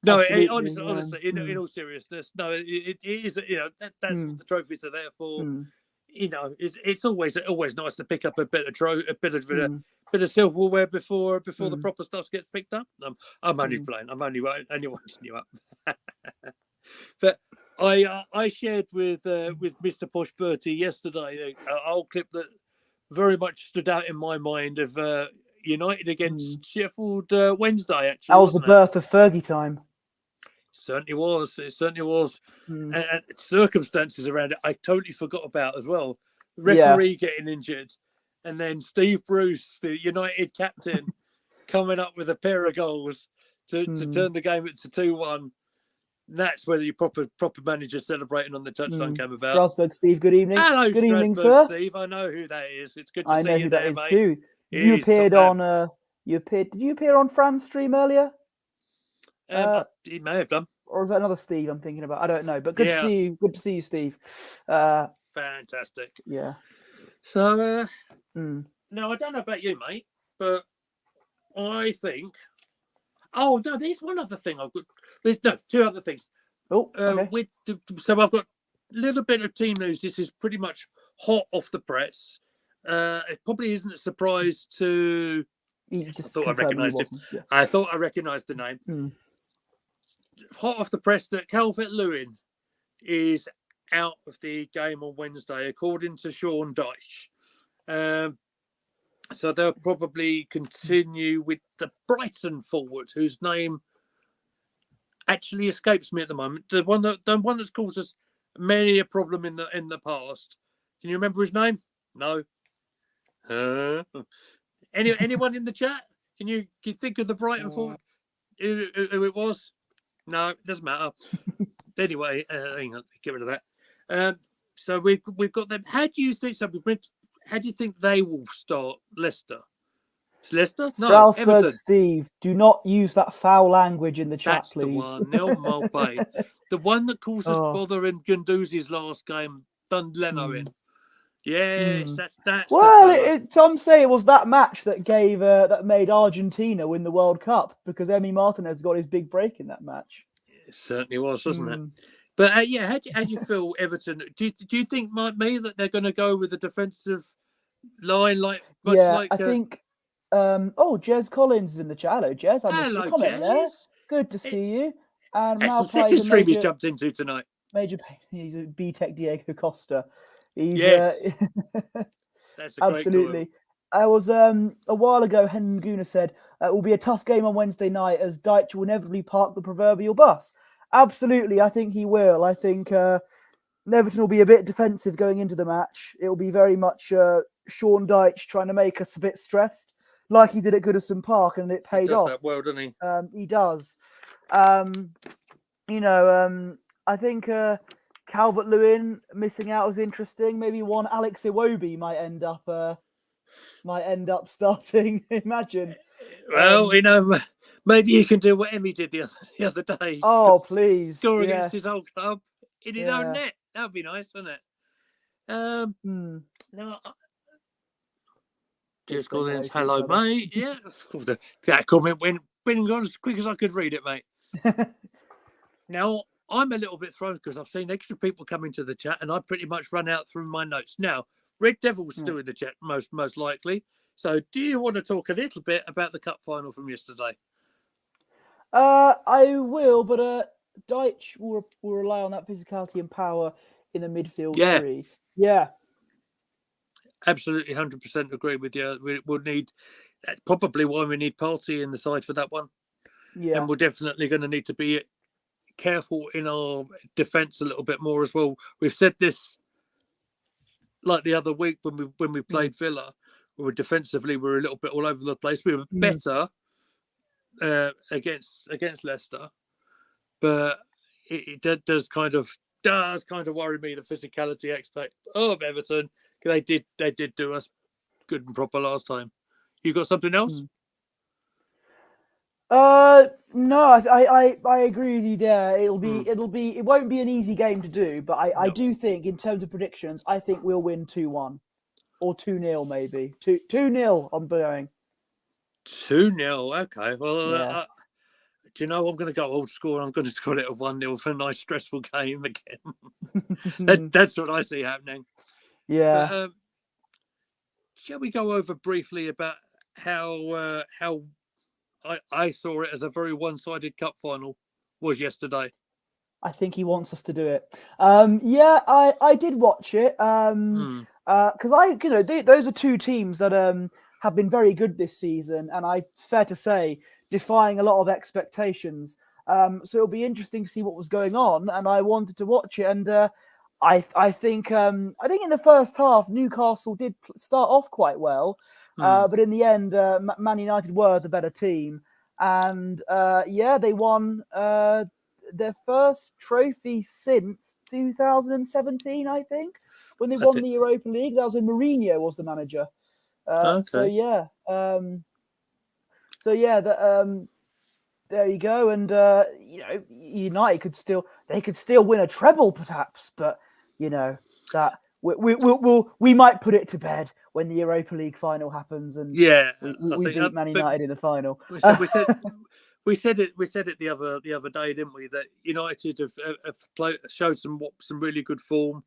No, honestly, in all seriousness, no, it is. That's what the trophies are there for. It's always nice to pick up a bit of silverware before the proper stuff gets picked up. I'm only playing. I'm only winding you up. But I shared with Mr. Posh Bertie yesterday an old clip that very much stood out in my mind of United against Sheffield Wednesday. Actually, that was the birth of Fergie time. Certainly was. It certainly was. And circumstances around it, I totally forgot about as well. Referee getting injured, and then Steve Bruce, the United captain, coming up with a pair of goals to turn the game to 2-1. That's where the proper manager celebrating on the touchline came about. Strasbourg Steve, good evening. Hello, good evening, sir. Steve. I know who that is. It's good to see you. I know you who there, that is mate. too. You appeared on. Did you appear on Fran's stream earlier? He may have done. Or is that another Steve I'm thinking about? I don't know. But good to see you. Good to see you, Steve. Fantastic. Yeah. So, now I don't know about you, mate, but I think. Oh no, there's one other thing I've got. There's two other things. Oh, okay. So I've got a little bit of team news. This is pretty much hot off the press. It probably isn't a surprise to. I thought I recognised it. Yeah. I thought I recognised the name. Hot off the press that Calvert-Lewin is out of the game on Wednesday, according to Sean Dyche. So they'll probably continue with the Brighton forward, whose name actually escapes me at the moment. The one that's caused us many a problem in the past. Can you remember his name? No. Anyone in the chat? Can you think of the Brighton forward? Who it was? No, it doesn't matter. Anyway, hang on, get rid of that. So we've got them. How do you think they will start Leicester? Leicester? No, Strasbourg, Everton. Steve, do not use that foul language in the chat, That's please. The one, Neil Mulpay. The one that caused us bother in Gunduzi's last game, done Leno in. Yes, that's. Well, Tom say it was that match that gave that made Argentina win the World Cup because Emi Martinez got his big break in that match. It certainly was, wasn't it? But how do you feel, Everton? Do you think, like me, that they're going to go with a defensive line I think. Jez Collins is in the chat. Hello, Jez. I missed your comment there. Good to see you. And that's the second stream he's jumped into tonight. He's a B-Tech Diego Costa. He's yes. That's a absolutely. I was a while ago. Henry Guna said it will be a tough game on Wednesday night as Deitch will inevitably park the proverbial bus. Absolutely, I think he will. I think Everton will be a bit defensive going into the match. It will be very much Sean Deitch trying to make us a bit stressed, like he did at Goodison Park, and it paid off. Does that well, doesn't he? He does. I think Calvert-Lewin missing out was interesting. Maybe one Alex Iwobi might end up starting. Imagine. Well, maybe he can do what Emmy did the other day. Oh, please. Score against his old club in his own net. That would be nice, wouldn't it? No. Just call in, hello, mate. Yeah. That comment went on as quick as I could read it, mate. Now, I'm a little bit thrown because I've seen extra people come into the chat and I pretty much run out through my notes. Now, Red Devil's still in the chat, most likely. So, do you want to talk a little bit about the cup final from yesterday? I will, but Deitch will rely on that physicality and power in the midfield three. Yeah. Absolutely, 100% agree with you. We would need probably why we need Partey in the side for that one. Yeah, and we're definitely going to need to be careful in our defence a little bit more as well. We've said this like the other week when we played Villa. We were defensively we were a little bit all over the place. We were better against Leicester, but it does kind of worry me the physicality aspect of Everton. They did do us good and proper last time. You got something else? No, I agree with you there. It won't be an easy game to do, but I do think in terms of predictions, I think we'll win 2-1 or 2-0 maybe. 2-0 I'm going. 2-0, okay. Well, yes. do you know I'm going to go old school? I'm going to score it a 1-0 for a nice stressful game again. That's what I see happening. Yeah. But, shall we go over briefly about how I saw it as a very one-sided cup final was yesterday? I think he wants us to do it. I did watch it. Because those are two teams that have been very good this season, and it's fair to say defying a lot of expectations. So it'll be interesting to see what was going on, and I wanted to watch it. And I think in the first half Newcastle did start off quite well, but in the end Man United were the better team, and they won their first trophy since 2017, I think, when they won the Europa League. That was when Mourinho was the manager. There you go. And United could still win a treble, perhaps, but that we might put it to bed when the Europa League final happens, and we beat Man United in the final. We said it the other day, didn't we? That United have showed some really good form,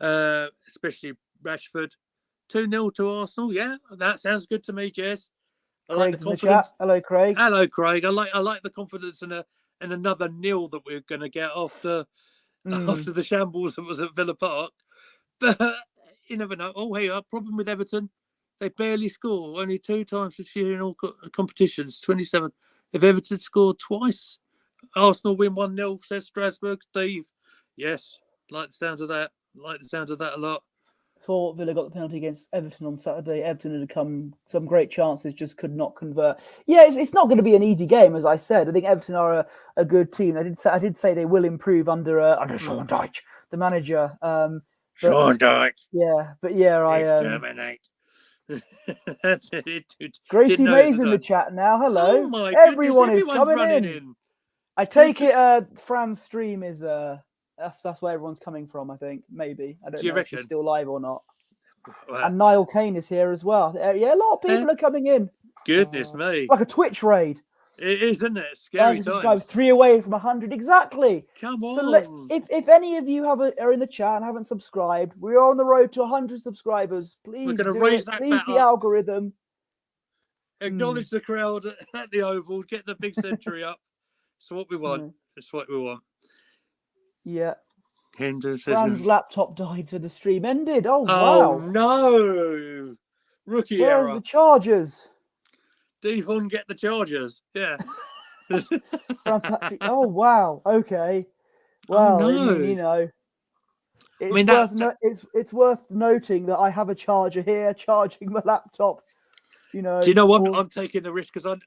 especially Rashford. 2-0 to Arsenal. Yeah, that sounds good to me, Jess. I like the confidence. Hello, Craig. Hello, Craig. I like the confidence and another nil that we're going to get after the shambles that was at Villa Park. But you never know. Oh, hey, problem with Everton. They barely score. Only 2 times this year in all competitions. 27. If Everton scored twice, Arsenal win 1-0, says Strasbourg. Steve. Yes, like the sound of that. Like the sound of that a lot. Before Villa got the penalty against Everton on Saturday, Everton had come some great chances, just could not convert. Yeah, it's not going to be an easy game, as I said. I think Everton are a good team. I did say they will improve under Sean Dyche, the manager. Sean Dyche. Yeah, but exterminate. That's it. Gracie May's in the chat now. Hello. Oh my Everyone goodness, is coming in. I take it Fran's stream is that's where everyone's coming from, I think. Maybe. I don't know if she's still live or not. Wow. And Niall Kane is here as well. Yeah, a lot of people are coming in. Goodness me. Like a Twitch raid. It is, isn't it? Scary times. 3 away from 100. Exactly. Come on. So if any of you are in the chat and haven't subscribed, we are on the road to 100 subscribers. Please we're going to raise that Please the algorithm. Acknowledge the crowd at the Oval. Get the big century up. That's what we want. That's what we want. Yeah. Fran's laptop died, so the stream ended. Oh, wow. Oh, no. Rookie Where's error. the Chargers? Devon, get the Chargers. Yeah. Patrick. Oh wow. Okay. Oh Well, I mean, no. you know, it's mean, it's worth noting that I have a charger here charging my laptop. You know. Do you know what? I'm taking the risk because I've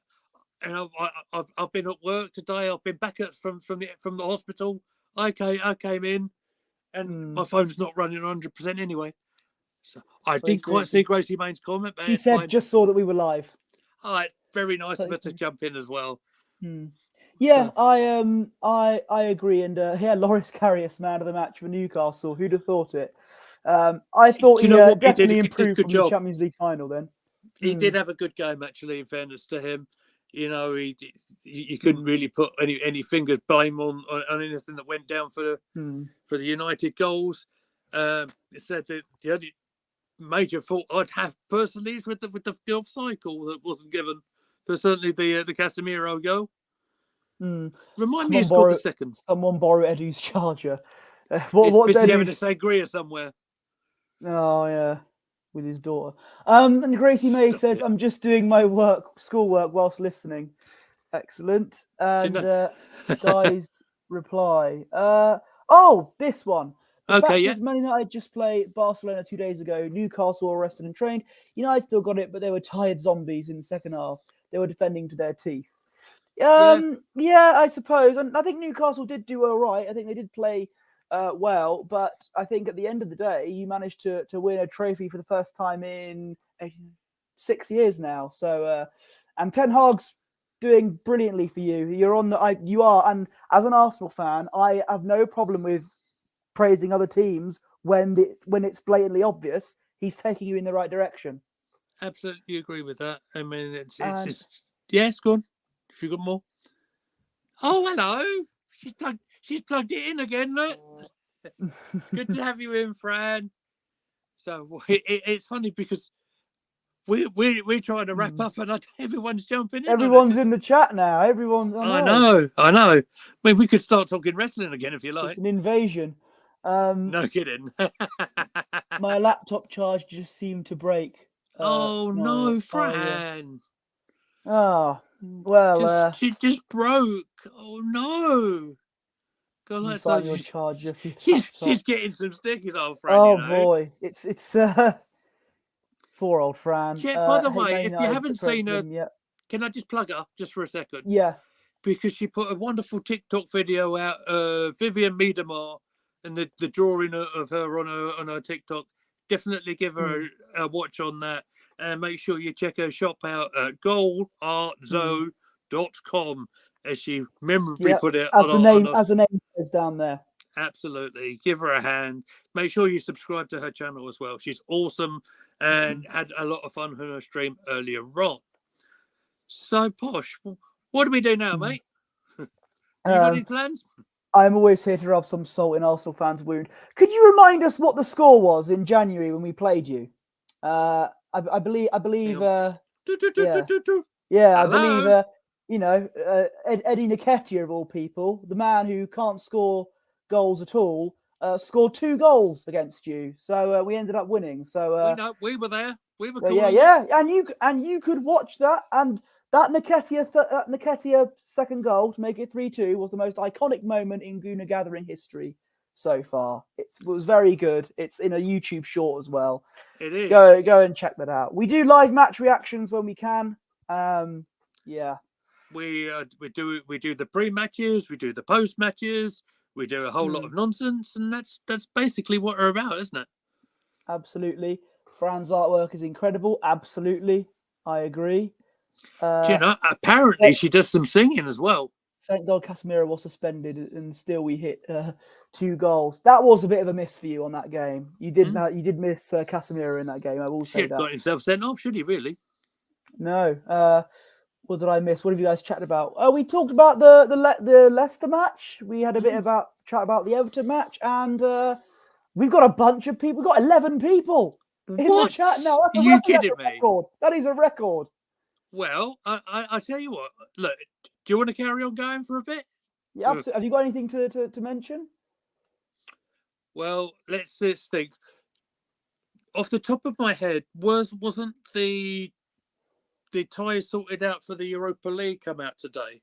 been at work today. I've been back from the hospital. I came in, and my phone's not running 100% anyway. So I didn't quite see Gracie Main's comment, but she said fine. just saw that we were live. All right, very nice of her to jump in as well. Yeah, so. I agree. And yeah, Loris Karius, man of the match for Newcastle. Who'd have thought it? I thought he definitely improved from the Champions League final. Then he did have a good game, actually. In fairness to him, you know, he couldn't really put any finger blame on anything that went down for the United goals. It said that the only major fault I'd have personally is with the offside call that wasn't given for certainly the Casemiro goal. Remind me who scored the second. Someone borrow Edu's charger. What's Edu having a sangria somewhere? Oh yeah, with his daughter. And Gracie May says, "I'm just doing my schoolwork whilst listening." Excellent. And guys, reply. Oh, this one. The fact is, Man United just played Barcelona 2 days ago. Newcastle were rested and trained. United still got it, but they were tired zombies in the second half. They were defending to their teeth. Yeah, I suppose. And I think Newcastle did do all right. I think they did play well, but I think at the end of the day, you managed to win a trophy for the first time in 6 years now. So, and Ten Hag's doing brilliantly for you. You are, and as an Arsenal fan, I have no problem with praising other teams when it's blatantly obvious he's taking you in the right direction. Absolutely agree with that. I mean, it's just yes, go on. If you got more. Oh, hello. She's plugged it in again. Look, it's good to have you in, Fran. So it's funny because we're trying to wrap up, and everyone's jumping in. Everyone's in the chat now. Everyone. I know. I mean, we could start talking wrestling again if you like. It's an invasion. No kidding. My laptop charge just seemed to break. Oh no, Fran. Oh well. She just broke. Oh no. God, you find your charger. She's getting some stickies, old Fran. Oh boy, it's poor old Fran. Yeah, by the way, if you haven't seen her, can I just plug her just for a second? Yeah. Because she put a wonderful TikTok video out, Vivian Miedemar, and the drawing of her on her TikTok. Definitely give her a watch on that, and make sure you check her shop out at goalartzone.com, as she memorably put it. As the name is down there. Absolutely, give her a hand. Make sure you subscribe to her channel as well. She's awesome and had a lot of fun on her stream earlier on. So, Posh, what do we do now, mate? You got any plans? I'm always here to rub some salt in Arsenal fans' wound. Could you remind us what the score was in January when we played you? I believe. I believe. Eddie Nketiah, of all people, the man who can't score goals at all, scored 2 goals against you. So we ended up winning. So we were there. We were. And you could watch that. And that Nketiah second goal to make it 3-2 was the most iconic moment in Gooner Gathering history so far. It was very good. It's in a YouTube short as well. It is. Go and check that out. We do live match reactions when we can. We do the pre-matches, we do the post-matches, we do a whole lot of nonsense, and that's basically what we're about, isn't it? Absolutely. Fran's artwork is incredible. Absolutely, I agree. Apparently she does some singing as well. Thank God Casemiro was suspended, and still we hit 2 goals. That was a bit of a miss for you on that game. You did miss Casemiro in that game. I will say that. Got himself sent off, should he really? No. What did I miss? What have you guys chatted about? We talked about the Leicester match. We had a bit chat about the Everton match, and we've got a bunch of people. We've got 11 people in the chat now. Are you kidding me? That is a record. Well, I tell you what. Look, do you want to carry on going for a bit? Yeah, absolutely. Have you got anything to mention? Well, let's think. off the top of my head, wasn't the tie sorted out for the Europa League come out today?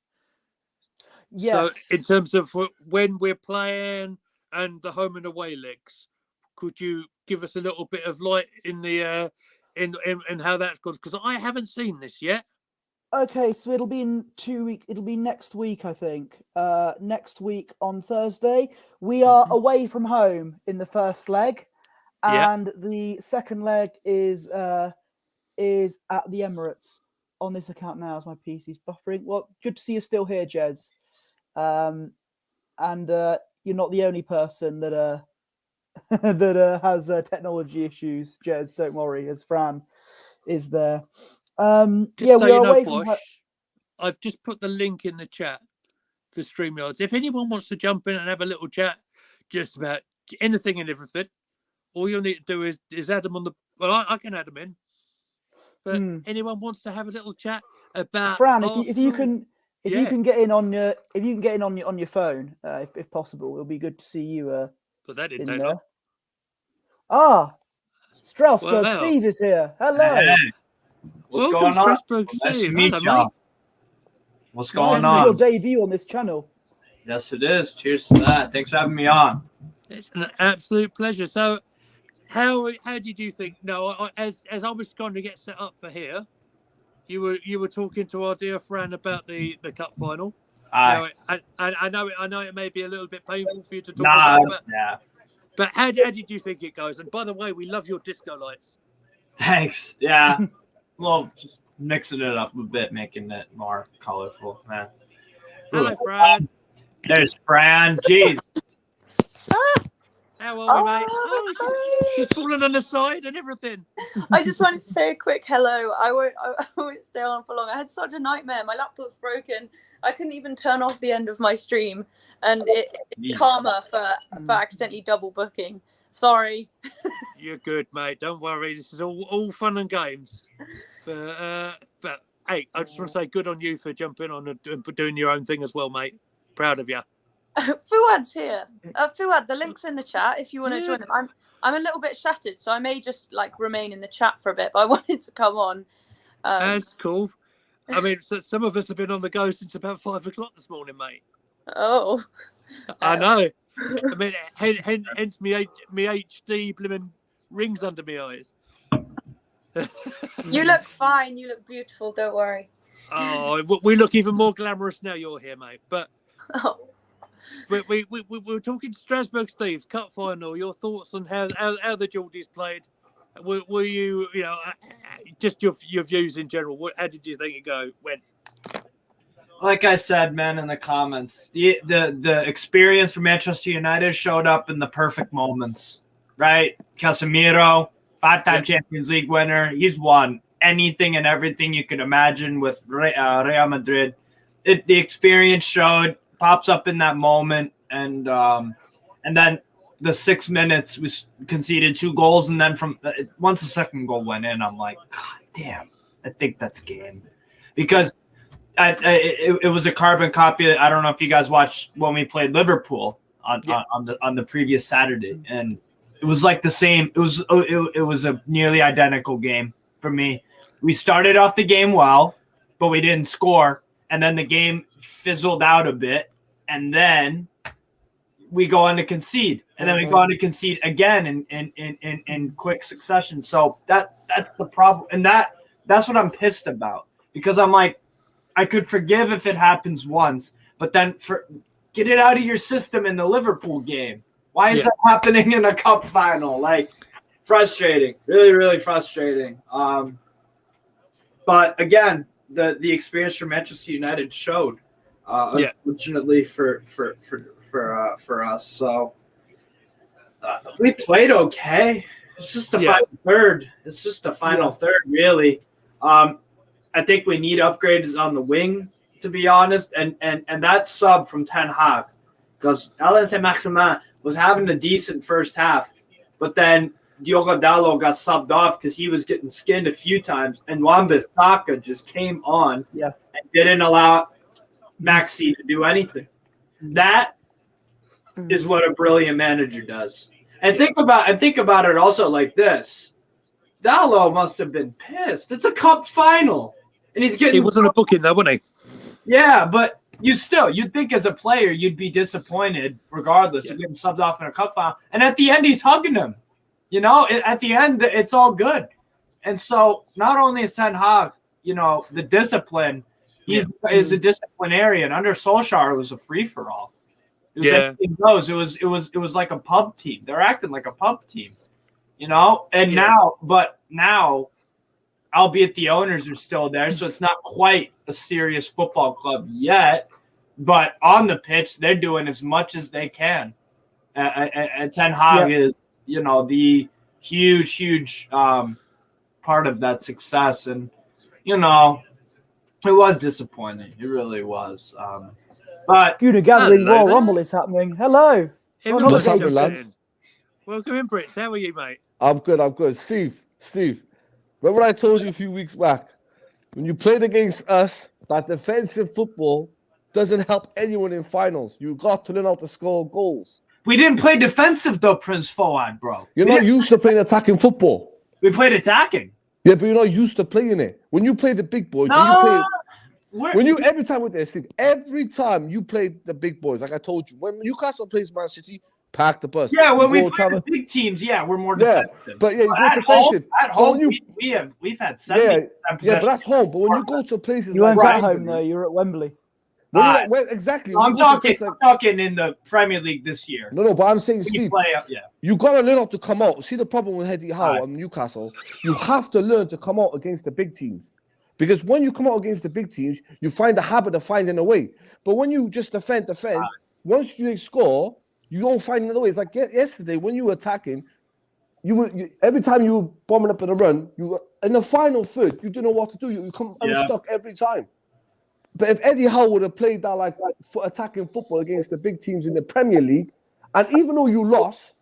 Yes. So in terms of when we're playing and the home and away legs, could you give us a little bit of light in the in how that's gone? Because I haven't seen this yet. Okay, so it'll be in 2 weeks. It'll be next week, I think. Next week on Thursday, we are away from home in the first leg, and the second leg is at the Emirates. On this account now, as my PC's buffering. Well, good to see you still here, Jez. And you're not the only person that that has technology issues, Jez. Don't worry, as Fran is there. Just so we are you know, away Bosch, from. I've just put the link in the chat for StreamYards. If anyone wants to jump in and have a little chat just about anything and everything, all you'll need to do is add them on the. Well, I can add them in. But anyone wants to have a little chat about Fran, if you can get in on your phone, if possible, it'll be good to see you. But that didn't in take there. long. Ah, Strasbourg Steve is here. Hello. Hey. What's going on? Nice to meet y'all. What's going on? This is your debut on this channel. Yes, it is. Cheers to that. Thanks for having me on. It's an absolute pleasure. So, how did you think? No, as I was going to get set up for here, you were talking to our dear Fran about the cup final. I know it may be a little bit painful for you to talk about. But how did you think it goes? And by the way, we love your disco lights. Thanks. Yeah. Well, just mixing it up a bit, making it more colorful, man. Hello, Fran. There's Fran. Jeez. How are we, mate? Oh, she's fallen on the side and everything. I just wanted to say a quick hello. I won't stay on for long. I had such a nightmare. My laptop's broken. I couldn't even turn off the end of my stream, and it's karma for accidentally double booking. Sorry. You're good, mate. Don't worry. This is all fun and games. But hey, I just want to say good on you for jumping on and doing your own thing as well, mate. Proud of you. Fuad's here. Fuad, the link's in the chat if you want to join him. I'm a little bit shattered, so I may just remain in the chat for a bit, but I wanted to come on. That's cool. I mean, some of us have been on the go since about 5 o'clock this morning, mate. Oh. I know. I mean, hence me HD blimmin' rings under my eyes. You look fine. You look beautiful. Don't worry. Oh, we look even more glamorous now you're here, mate. But we were talking to Strasbourg Steve's cup final. Your thoughts on how the Geordies played? Were you just your views in general? How did you think it went? Like I said, man, in the comments, the experience for Manchester United showed up in the perfect moments, right? Casemiro, 5-time Champions League winner. He's won anything and everything you could imagine with Real Madrid. The experience showed, pops up in that moment, and then the 6 minutes we conceded 2 goals, and then once the second goal went in, I'm like, God damn, I think that's game, because it was a carbon copy. I don't know if you guys watched when we played Liverpool on the previous Saturday, and it was like the same. It was a nearly identical game for me. We started off the game well, but we didn't score, and then the game fizzled out a bit, and then we go on to concede, and then we go on to concede again in quick succession. So that's the problem, and that's what I'm pissed about, because I'm like, I could forgive if it happens once, but then get it out of your system in the Liverpool game. Why is that happening in a cup final? Like, frustrating, really, really frustrating. But again, the experience for Manchester United showed, unfortunately for us. So we played okay. It's just a final third. It's just a final third, really. I think we need upgrades on the wing, to be honest, and that sub from Ten Hag, because Alain Saint-Maximin was having a decent first half, but then Diogo Dalot got subbed off because he was getting skinned a few times, and Wan-Bissaka just came on and didn't allow Maxi to do anything. That is what a brilliant manager does. And think about it also like this. Dallo must have been pissed. It's a cup final, and he's getting. He wasn't a booking though, wasn't he? Yeah, but you'd think as a player you'd be disappointed regardless of getting subbed off in a cup final. And at the end, he's hugging him. At the end, it's all good. And so not only is Ten Hag, the discipline, he's is a disciplinarian. Under Solskjaer, it was a free for all. It was like a pub team. They're acting like a pub team, And now, albeit the owners are still there, so it's not quite a serious football club yet. But on the pitch, they're doing as much as they can. And Ten Hag is, the huge part of that success. And, it was disappointing. It really was. But Guna Gathering Royal Rumble is happening. Hello. What's happening, lads? Welcome in, Brits. How are you, mate? I'm good. Steve, remember what I told you a few weeks back? When you played against us, that defensive football doesn't help anyone in finals. You got to learn how to score goals. We didn't play defensive, though, Prince Fouad, bro. You're not used to playing attacking football. We played attacking. Yeah, but you're not used to playing it. When you play the big boys, every time with this, Steve, every time you play the big boys, like I told you, when Newcastle plays Man City, pack the bus. Yeah, when we play the big teams, we're more defensive. But you go defensive. At home, we've had 70%. Yeah, but that's home. But when you go to places, you weren't at home though. You were at Wembley. Exactly. I'm talking in the Premier League this year. No, but I'm saying, Steve, you got to learn how to come out. See the problem with Eddie Howe and Newcastle? You have to learn to come out against the big teams. Because when you come out against the big teams, you find the habit of finding a way. But when you just defend, once you score, you don't find another way. It's like yesterday when you were attacking, every time you were bombing up in a run, you were in the final third, you didn't know what to do. You come unstuck every time. But if Eddie Howe would have played that like attacking football against the big teams in the Premier League, and even though you lost,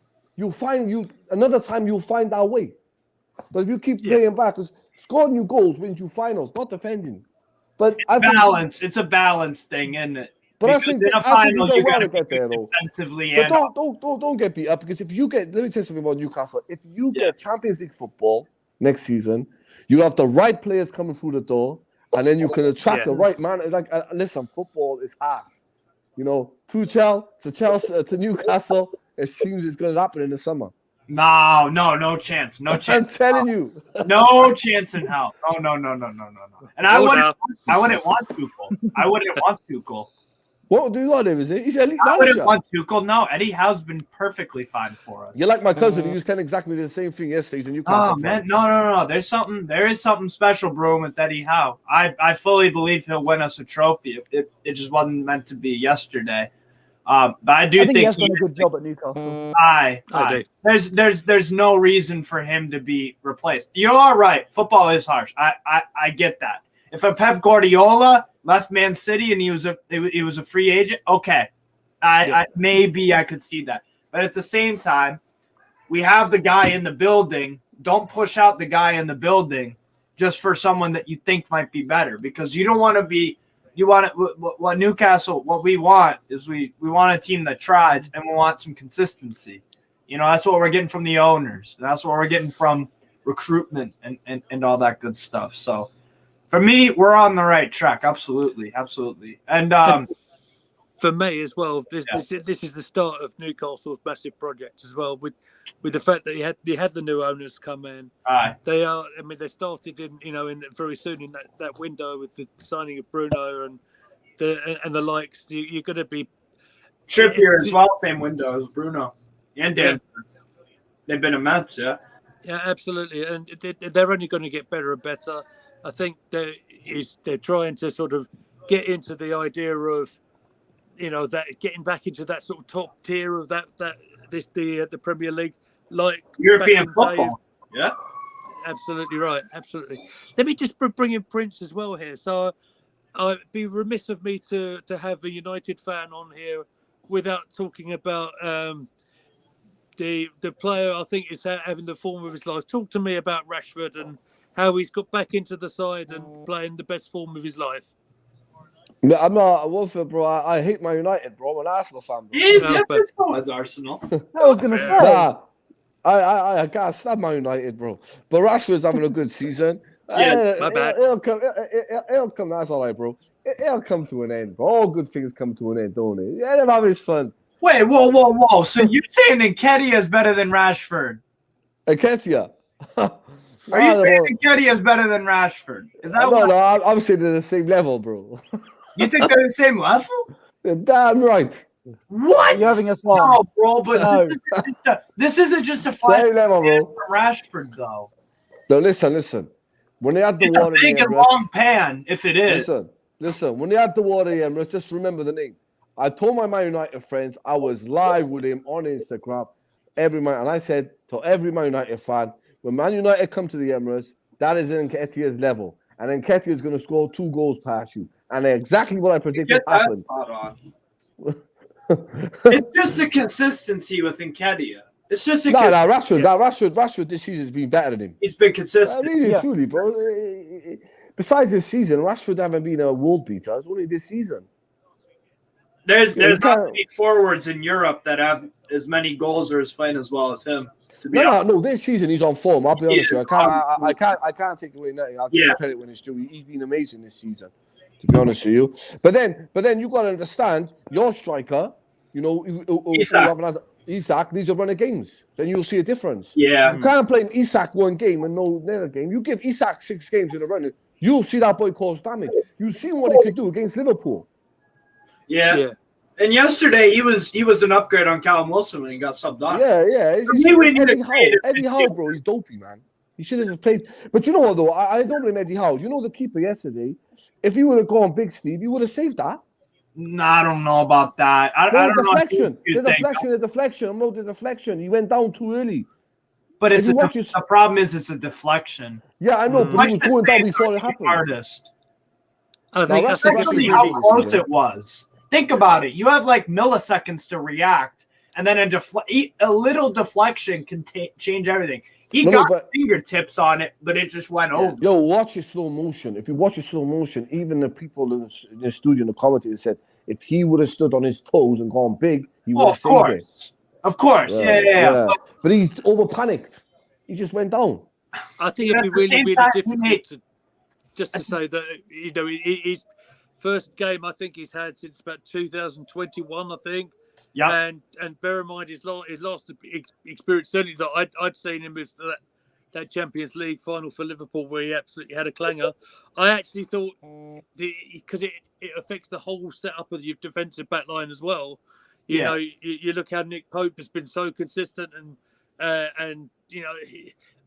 another time you'll find that way. But if you keep playing back, because scoring you goals wins you finals, not defending. But it's a balance thing, isn't it? But because I think in a final you got to get there though. Defensively, but don't get beat up, because if you get, let me tell you something about Newcastle. If you get Champions League football next season, you have the right players coming through the door, and then you can attract the right man. Like listen, football is hard. Tuchel to Chelsea to Newcastle. It seems it's going to happen in the summer. No chance. No chance. I'm telling you. No chance in hell. No. And I wouldn't want Tuchel. What do you want him? Is it? He's elite I manager. wouldn't want Tuchel. No, Eddie Howe's been perfectly fine for us. You're like my cousin. He was telling exactly the same thing yesterday. To Newcastle. Oh man, no. There is something special brewing with Eddie Howe. I fully believe he'll win us a trophy. It just wasn't meant to be yesterday. But I think he has done a good job at Newcastle. There's no reason for him to be replaced. You are right. Football is harsh. I get that. If a Pep Guardiola left Man City and he was a free agent, okay, maybe I could see that. But at the same time, we have the guy in the building. Don't push out the guy in the building just for someone that you think might be better, because you don't want to be. You want it. What Newcastle? What we want is we want a team that tries, and we want some consistency. That's what we're getting from the owners. That's what we're getting from recruitment and all that good stuff. So, for me, we're on the right track. Absolutely. And for me as well, this is the start of Newcastle's massive project as well. With the fact that he had the new owners come in. They are. I mean, they started in very soon in that window with the signing of Bruno and the likes. You're going to be Trippier as well. Same window as Bruno and Dan. They've been immense. Yeah, absolutely, and they're only going to get better and better. I think they're trying to sort of get into the idea of, that getting back into that sort of top tier of the Premier League, like European football. Yeah, absolutely right. Absolutely. Let me just bring in Prince as well here. So I'd be remiss of me to have a United fan on here without talking about the player I think is having the form of his life. Talk to me about Rashford and how he's got back into the side and playing the best form of his life. I'm not a Wolfer, bro. I hate my United, bro. I'm an Arsenal fan, bro. It's Arsenal. I was going to say. I can't stand Man United, bro. But Rashford's having a good season. Yes, my bad. It'll come. That's all right, bro. It'll come to an end, bro. All good things come to an end, don't it? Yeah, they'll have his fun. Wait, whoa. So you're saying Nketiah is better than Rashford? Nketiah? Are you saying Nketiah is better than Rashford? Is that no, I'm saying they're the same level, bro. You think they're the same level? You're damn right. What? You're having us on. No, bro, but No. this isn't just a fight Same level, bro. for Rashford, though. No, listen. When they had the It's water a big and long pan, if it is. Listen. When they had the water in Emirates, just remember the name. I told my Man United friends, I was live with him on Instagram and I said to every Man United fan, when Man United come to the Emirates, that is Nketiah's level. And Nketiah is going to score 2 goals past you. And exactly what I predicted happened. It's just the consistency with Nketiah. It's just Rashford this season has been better than him. He's been consistent. Really, truly, bro. Besides this season, Rashford haven't been a world beater. It's only this season. There's not many forwards in Europe that have as many goals or is playing as well as him. No. This season he's on form. I'll be honest with you. I can't take away nothing. I'll give him credit when it's due. He's been amazing this season. To be honest with you, but then you got to understand your striker. You know, Isak needs to run a games. Then you'll see a difference. Yeah, you can't play Isak one game and no another game. You give Isak 6 games in a run, you'll see that boy cause damage. You've seen what he could do against Liverpool. Yeah. And yesterday he was an upgrade on Callum Wilson when he got subbed on. Yeah. Eddie Howe, bro, he's dopey, man. He should have played. But you know what, though? I don't blame Eddie Howe. You know the keeper yesterday, if he would have gone Big Steve, he would have saved that. No, I don't know about that. The deflection. He went down too early. But the problem is it's a deflection. Yeah, I know, but he was going down before it happened. Especially how close it was. Think about it. You have like milliseconds to react, and then a little deflection can change everything. He got fingertips on it, but it just went over. Yo, watch it slow motion. If you watch it slow motion, even the people in the studio, in the commentators said, if he would have stood on his toes and gone big, he would have saved it. Of course. Yeah. But he's over panicked. He just went down. I think it'd be really, really difficult to say that, you know, he's first game I think he's had since about 2021, I think. Yeah, and bear in mind his last experience, certainly that I'd seen him with that Champions League final for Liverpool where he absolutely had a clanger. I actually thought because it affects the whole setup of your defensive back line as well. You know, you look how Nick Pope has been so consistent and you know,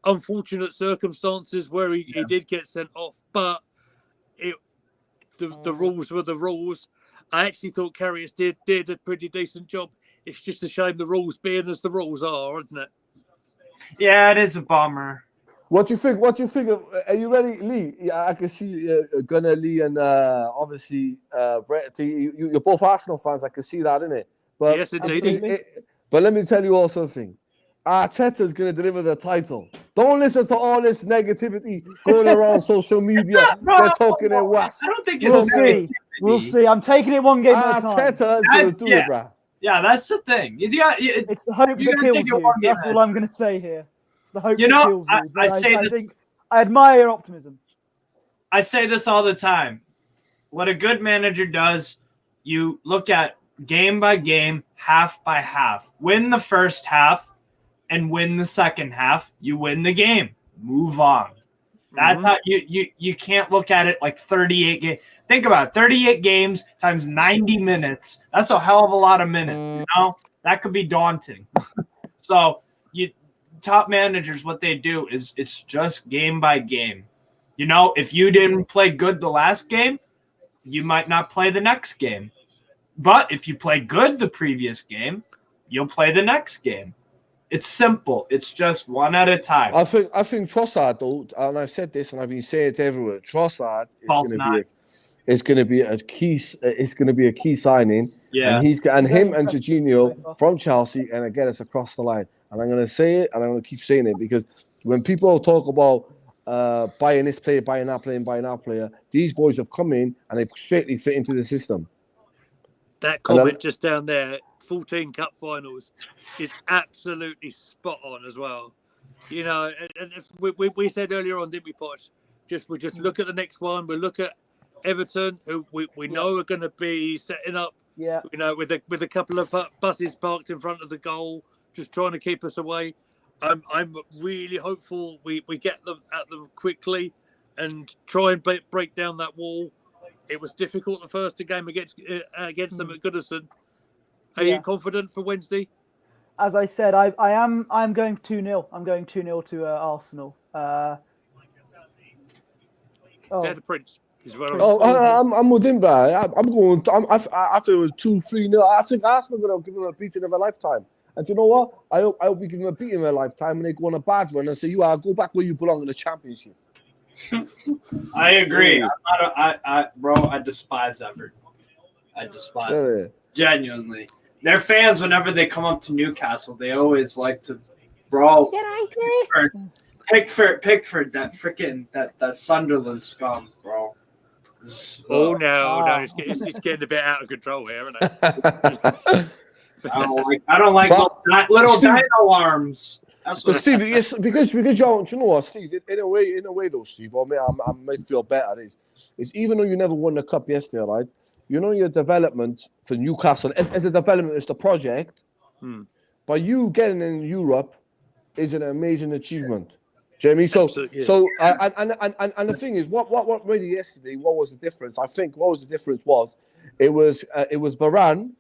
unfortunate circumstances where he did get sent off, but the rules were the rules. I actually thought Karius did a pretty decent job. It's just a shame the rules being as the rules are, isn't it? Yeah, it is a bummer. What do you think? Are you ready, Lee? Yeah, I can see Gunnar, Lee, and obviously Brett. You're both Arsenal fans. I can see that, innit? But yes, indeed. But let me tell you all something. Arteta's going to deliver the title. Don't listen to all this negativity going around social media. They're talking in wax. I don't think it's We'll see. I'm taking it one game at a time. Arteta is going to do it, bro. Yeah, that's the thing. It's the hope that kills you. That's all I'm going to say here. It's the hope that kills you. I admire your optimism. I say this all the time. What a good manager does, you look at game by game, half by half. Win the first half and win the second half. You win the game. Move on. That's how you can't look at it like 38 games. Think about it, 38 games times 90 minutes. That's a hell of a lot of minutes, you know? That could be daunting. So top managers, what they do is it's just game by game. You know, if you didn't play good the last game, you might not play the next game. But if you play good the previous game, you'll play the next game. It's simple. It's just one at a time. I think Trossard, though, and I've said this and I've been saying it everywhere. Trossard is going to be a key. It's going to be a key signing. Yeah, and him and Jorginho from Chelsea and get us across the line. And I'm going to say it, and I'm going to keep saying it because when people talk about buying this player, buying that player, these boys have come in and they've straightly fit into the system. That comment just down there 14 cup finals is absolutely spot on as well. You know, and we said earlier on, didn't we, Posh? We just look at the next one. We look at Everton, who we know are going to be setting up. Yeah. You know, with a couple of buses parked in front of the goal, just trying to keep us away. I'm really hopeful we get them at them quickly and try and break down that wall. It was difficult the first game against them at Goodison. Are you confident for Wednesday? As I said, I'm going 2-0. I'm going 2-0 to Arsenal. They're the Prince. I'm with him, bro. I'm going. I feel it was 2-3-0. I think Arsenal are going to give them a beating of a lifetime. And you know what? I hope we give them a beating of a lifetime and they go on a bad run and say, go back where you belong in the Championship. I agree. Bro, I despise Everton. I despise them. Genuinely. Their fans, whenever they come up to Newcastle, they always like to, bro. Pickford, that freaking that Sunderland scum, bro. No, it's getting a bit out of control here, isn't it? I don't like little dino arms. But Steve, yes, because you know what, Steve, in a way though, Steve, I might feel better is even though you never won the cup yesterday, right? You know your development for Newcastle as a development is the project, but you getting in Europe is an amazing achievement. Do you know what I mean? So and the thing is, what really yesterday? What was the difference? I think what was the difference was it was Varane,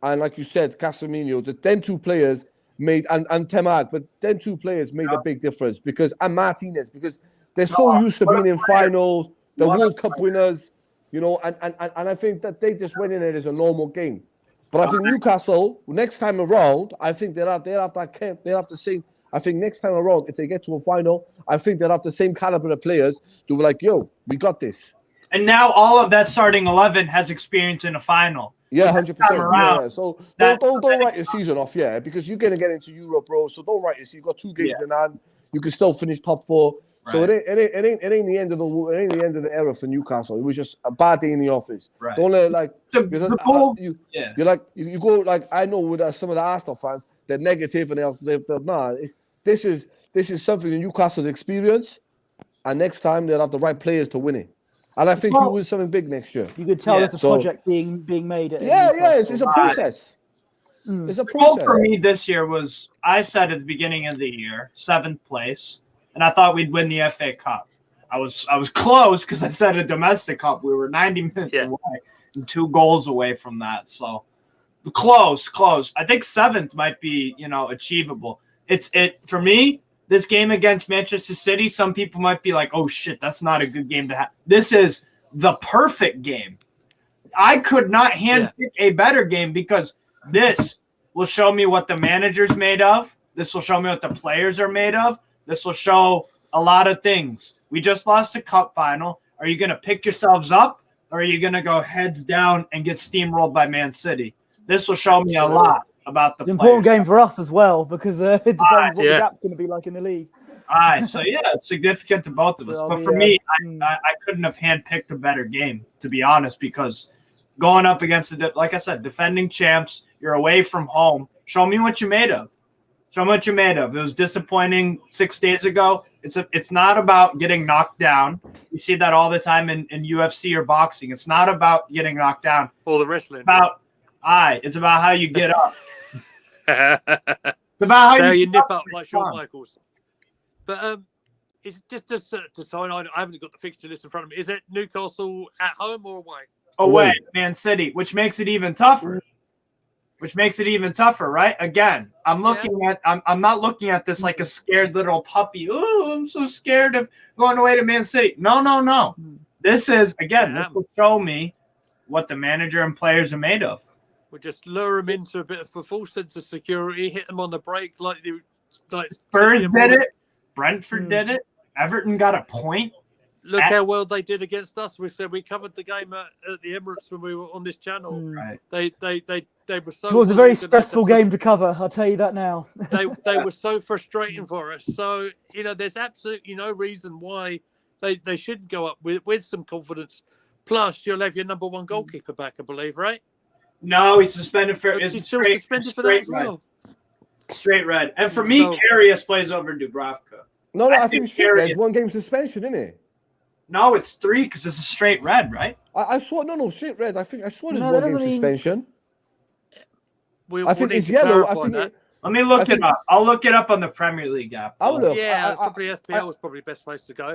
and like you said, Casemiro. Them two players made and Temag, but them two players made a big difference because and Martinez because they're so used to being in finals, the World Cup winners, you know, and I think that they just went in it as a normal game. But I think Newcastle next time around, I think they'll have that camp. They'll have the same. I think next time around, if they get to a final, I think they'll have the same caliber of players to be like, yo, we got this. And now all of that starting 11 has experience in a final. Yeah, 100%. Yeah. So don't write your season off, because you're gonna get into Europe, bro. So don't write your season. You've got 2 games in hand. You can still finish top 4. Right. So it ain't the end of the era for Newcastle. It was just a bad day in the office. Right. Don't let you go like I know with some of the Arsenal fans, they're negative and they're not. This is something that Newcastle's experience, and next time they'll have the right players to win it. And I think you win something big next year. You could tell there's a project being made. It's a process. It's a process. The goal for me this year was, I said at the beginning of the year, 7th place, and I thought we'd win the FA Cup. I was close because I said a domestic cup. We were 90 minutes away and 2 goals away from that. So close. I think 7th might be, achievable. For me. This game against Manchester City, some people might be like, oh, shit, that's not a good game to have. This is the perfect game. I could not handpick a better game because this will show me what the manager's made of. This will show me what the players are made of. This will show a lot of things. We just lost a cup final. Are you going to pick yourselves up, or are you going to go heads down and get steamrolled by Man City? This will show me a lot about the it's an important game for us as well because it depends what the gap's going to be like in the league. So it's significant to both of us. But for me, I couldn't have handpicked a better game, to be honest, because going up against like I said, defending champs, you're away from home. Show me what you're made of. Show me what you're made of. It was disappointing 6 days ago. It's not about getting knocked down. You see that all the time in UFC or boxing. It's not about getting knocked down. Or the wrestling. It's about how you get up. It's about how you nip up like Shawn Michaels. But it's just to sign on. I haven't got the fixture list in front of me. Is it Newcastle at home or away? Away, Man City, which makes it even tougher. Right? Again, I'm not looking at this like a scared little puppy. Oh, I'm so scared of going away to Man City. No. This is this will show me what the manager and players are made of. We'll just lure them into a bit of a false sense of security, hit them on the break like Spurs did it. Brentford did it. Everton got a point. Look how well they did against us. We said we covered the game at the Emirates when we were on this channel. Right. They were so. It was a very stressful game to cover. I'll tell you that now. they were so frustrating for us. So there's absolutely no reason why they shouldn't go up with some confidence. Plus, you'll have your number 1 goalkeeper back, I believe, right? No, he's suspended for. He's It's still straight, suspended for that straight as red. well. Straight red. And for me, So- Karius plays over Dubravka. No, I think straight Karius- red's 1 game suspension, isn't it? No, it's 3 because it's a straight red, right? I saw straight red. I saw this No, 1 that game doesn't mean- suspension. We'll I think need it's to yellow. I clarify think that. Let me look I it think- up. I'll look it up on the Premier League app. I'll look. Yeah, I- probably FPL is probably the best place to go.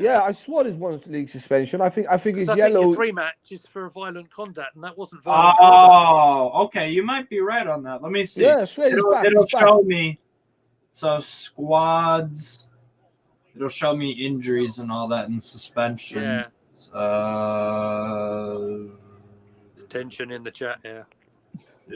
Yeah, I swore this 1 league suspension. I think it's I think yellow. your 3 match is for a violent conduct, and that wasn't violent conduct. Oh, okay. You might be right on that. Let me see. Yeah, I swear he's back. It'll He's back. show me. So squads. It'll show me injuries and all that and suspension. Yeah. Tension in the chat, yeah. I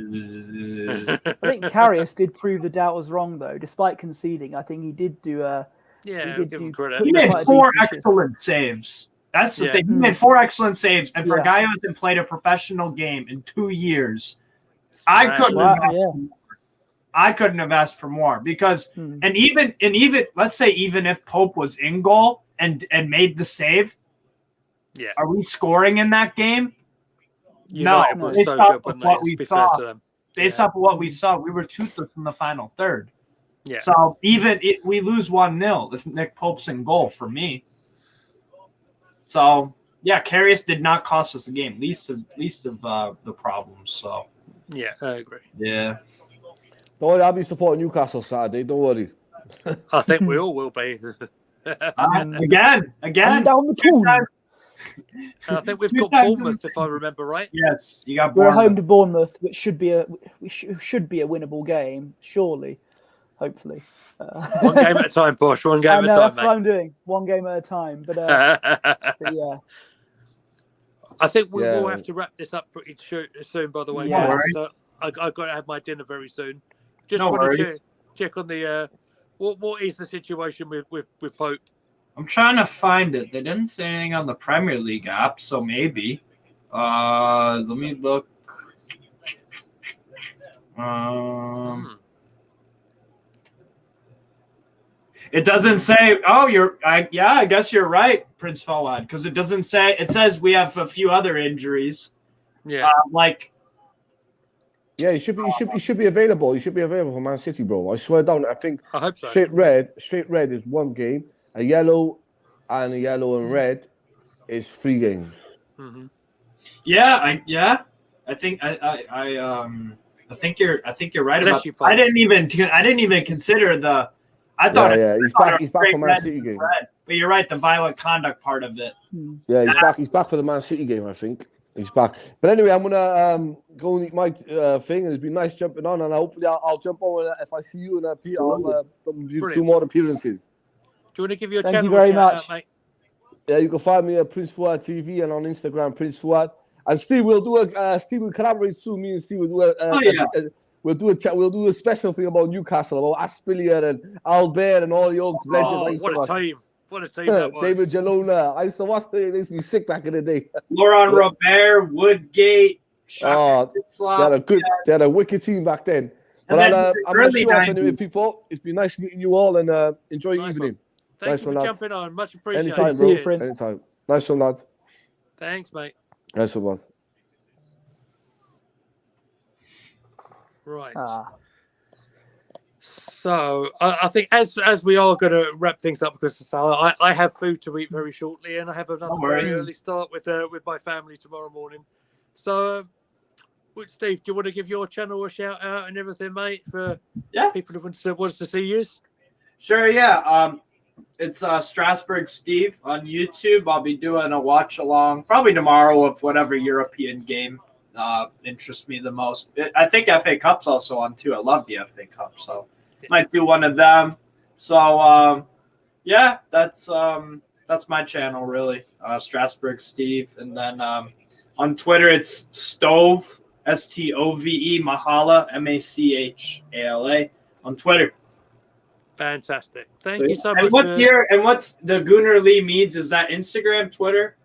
think Karius did prove the doubters wrong, though. Despite conceding, I think he did do a. Yeah, He did give him do- credit. He made Quite a 4 decent shift. excellent saves. That's the Yeah. thing. He made 4 excellent saves, and for a Yeah. guy who hasn't played a professional game in 2 years, I Right. couldn't Wow, have asked yeah. for more. I couldn't have asked for more because, and even let's say even if Pope was in goal and made the save, Yeah. are we scoring in that game? United No, was they so stopped good, with weren't what they? we To be fair saw. to them. Based off of what we saw, we were toothless in the final third. Yeah. So even we lose 1-0 if Nick Pope's in goal for me. So yeah, Karius did not cost us the game. Least of the problems. So Yeah, I agree. yeah. Don't worry, I'll be supporting Newcastle Saturday. Don't worry. I think we all will be. Again. And down the tune. I think we've Two got times Bournemouth, if I remember right. Yes, you got We're Bournemouth. home to Bournemouth, which should be a winnable game, surely, hopefully. One game at a time, Bosch. One game I at know a that's time, what I'm doing, 1 game at a time. But, but yeah, I think we will Yeah. have to wrap this up pretty soon, by the way. Yeah. guys. So I've got to have my dinner very soon. Just No wanted to worries. check on the what is the situation with Pope? I'm trying to find it. They didn't say anything on the Premier League app, so maybe. Let me look. It doesn't say. Oh, I guess you're right, Prince Fawad, because it doesn't say. It says we have a few other injuries. Yeah. Yeah, he should be available. He should be available for Man City, bro. I swear down. I think I hope so. straight red is 1 game. A yellow and red is 3 games. Mm-hmm. I think you're right Bless about. you, I didn't even consider the. I thought He's back for Man City game. Red, but you're right, the violent conduct part of it. Yeah, he's back for the Man City game. I think he's back. But anyway, I'm gonna go and eat my thing, and it's been nice jumping on. And hopefully, I'll jump on if I see you and Peter. I'll do more appearances. Do you want to give your Thank channel you very a shout much. out, mate? Yeah, you can find me at Prince Fuad TV and on Instagram, Prince Fuad. And Steve, we'll collaborate soon. Me and Steve will do we'll do a special thing about Newcastle, about Aspilier and Albert and all the old legends. What a team! What a team that was. David Jalona. I used to watch it. It makes me sick back in the day. Laurent Robert, Woodgate, they had a wicked team back then. But I'm going to see you off anyway, people. It's been nice meeting you all, and enjoy your evening. Thanks for lads. jumping on. Much appreciated. Anytime, See you, bro. Prince. Anytime. Nice one, lads. Thanks, mate. Nice one, lads. Right. So I think as we are going to wrap things up because I have food to eat very shortly, and I have another very early start with my family tomorrow morning. So, Steve, do you want to give your channel a shout out and everything, mate, for people who wants to see you? Sure, yeah. It's Strasbourg Steve on YouTube. I'll be doing a watch along probably tomorrow of whatever European game interests me the most. I think FA Cup's also on too. I love the FA Cup, so might do one of them. So yeah, that's my channel really. Strasbourg Steve, and then on Twitter it's Stove STOVE Mahala MACHALA on Twitter. Fantastic. Thank you so much. And what's the Gunnar Lee Meads? Is that Instagram, Twitter?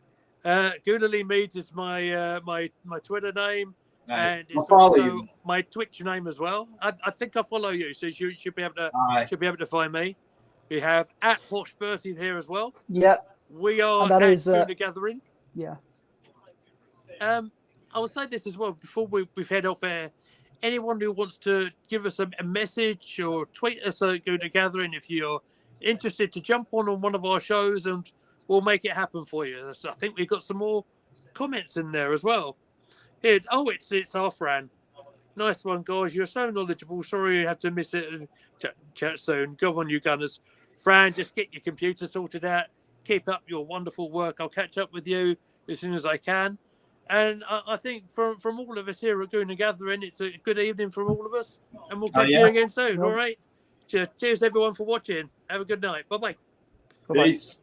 Gunnar Lee Meads is my my Twitter name. Nice. And it's also my Twitch name as well. I think I follow you, so you should be able to find me. We have at Posh Bertie here as well. Yeah. We are that at is Gooner Gathering. Yeah. will say this as well before we head off air. Anyone who wants to give us a message or tweet us a Gooner Gathering if you're interested to jump on one of our shows, and we'll make it happen for you. So I think we've got some more comments in there as well. Here, it's our Fran. Nice one, guys. You're so knowledgeable. Sorry you have to miss it. Chat soon. Go on, you Gunners. Fran, just get your computer sorted out. Keep up your wonderful work. I'll catch up with you as soon as I can. And I think from all of us here at Gooner Gathering, it's a good evening from all of us. And we'll catch you again soon. All right. Cheers, everyone, for watching. Have a good night. Bye-bye. Peace.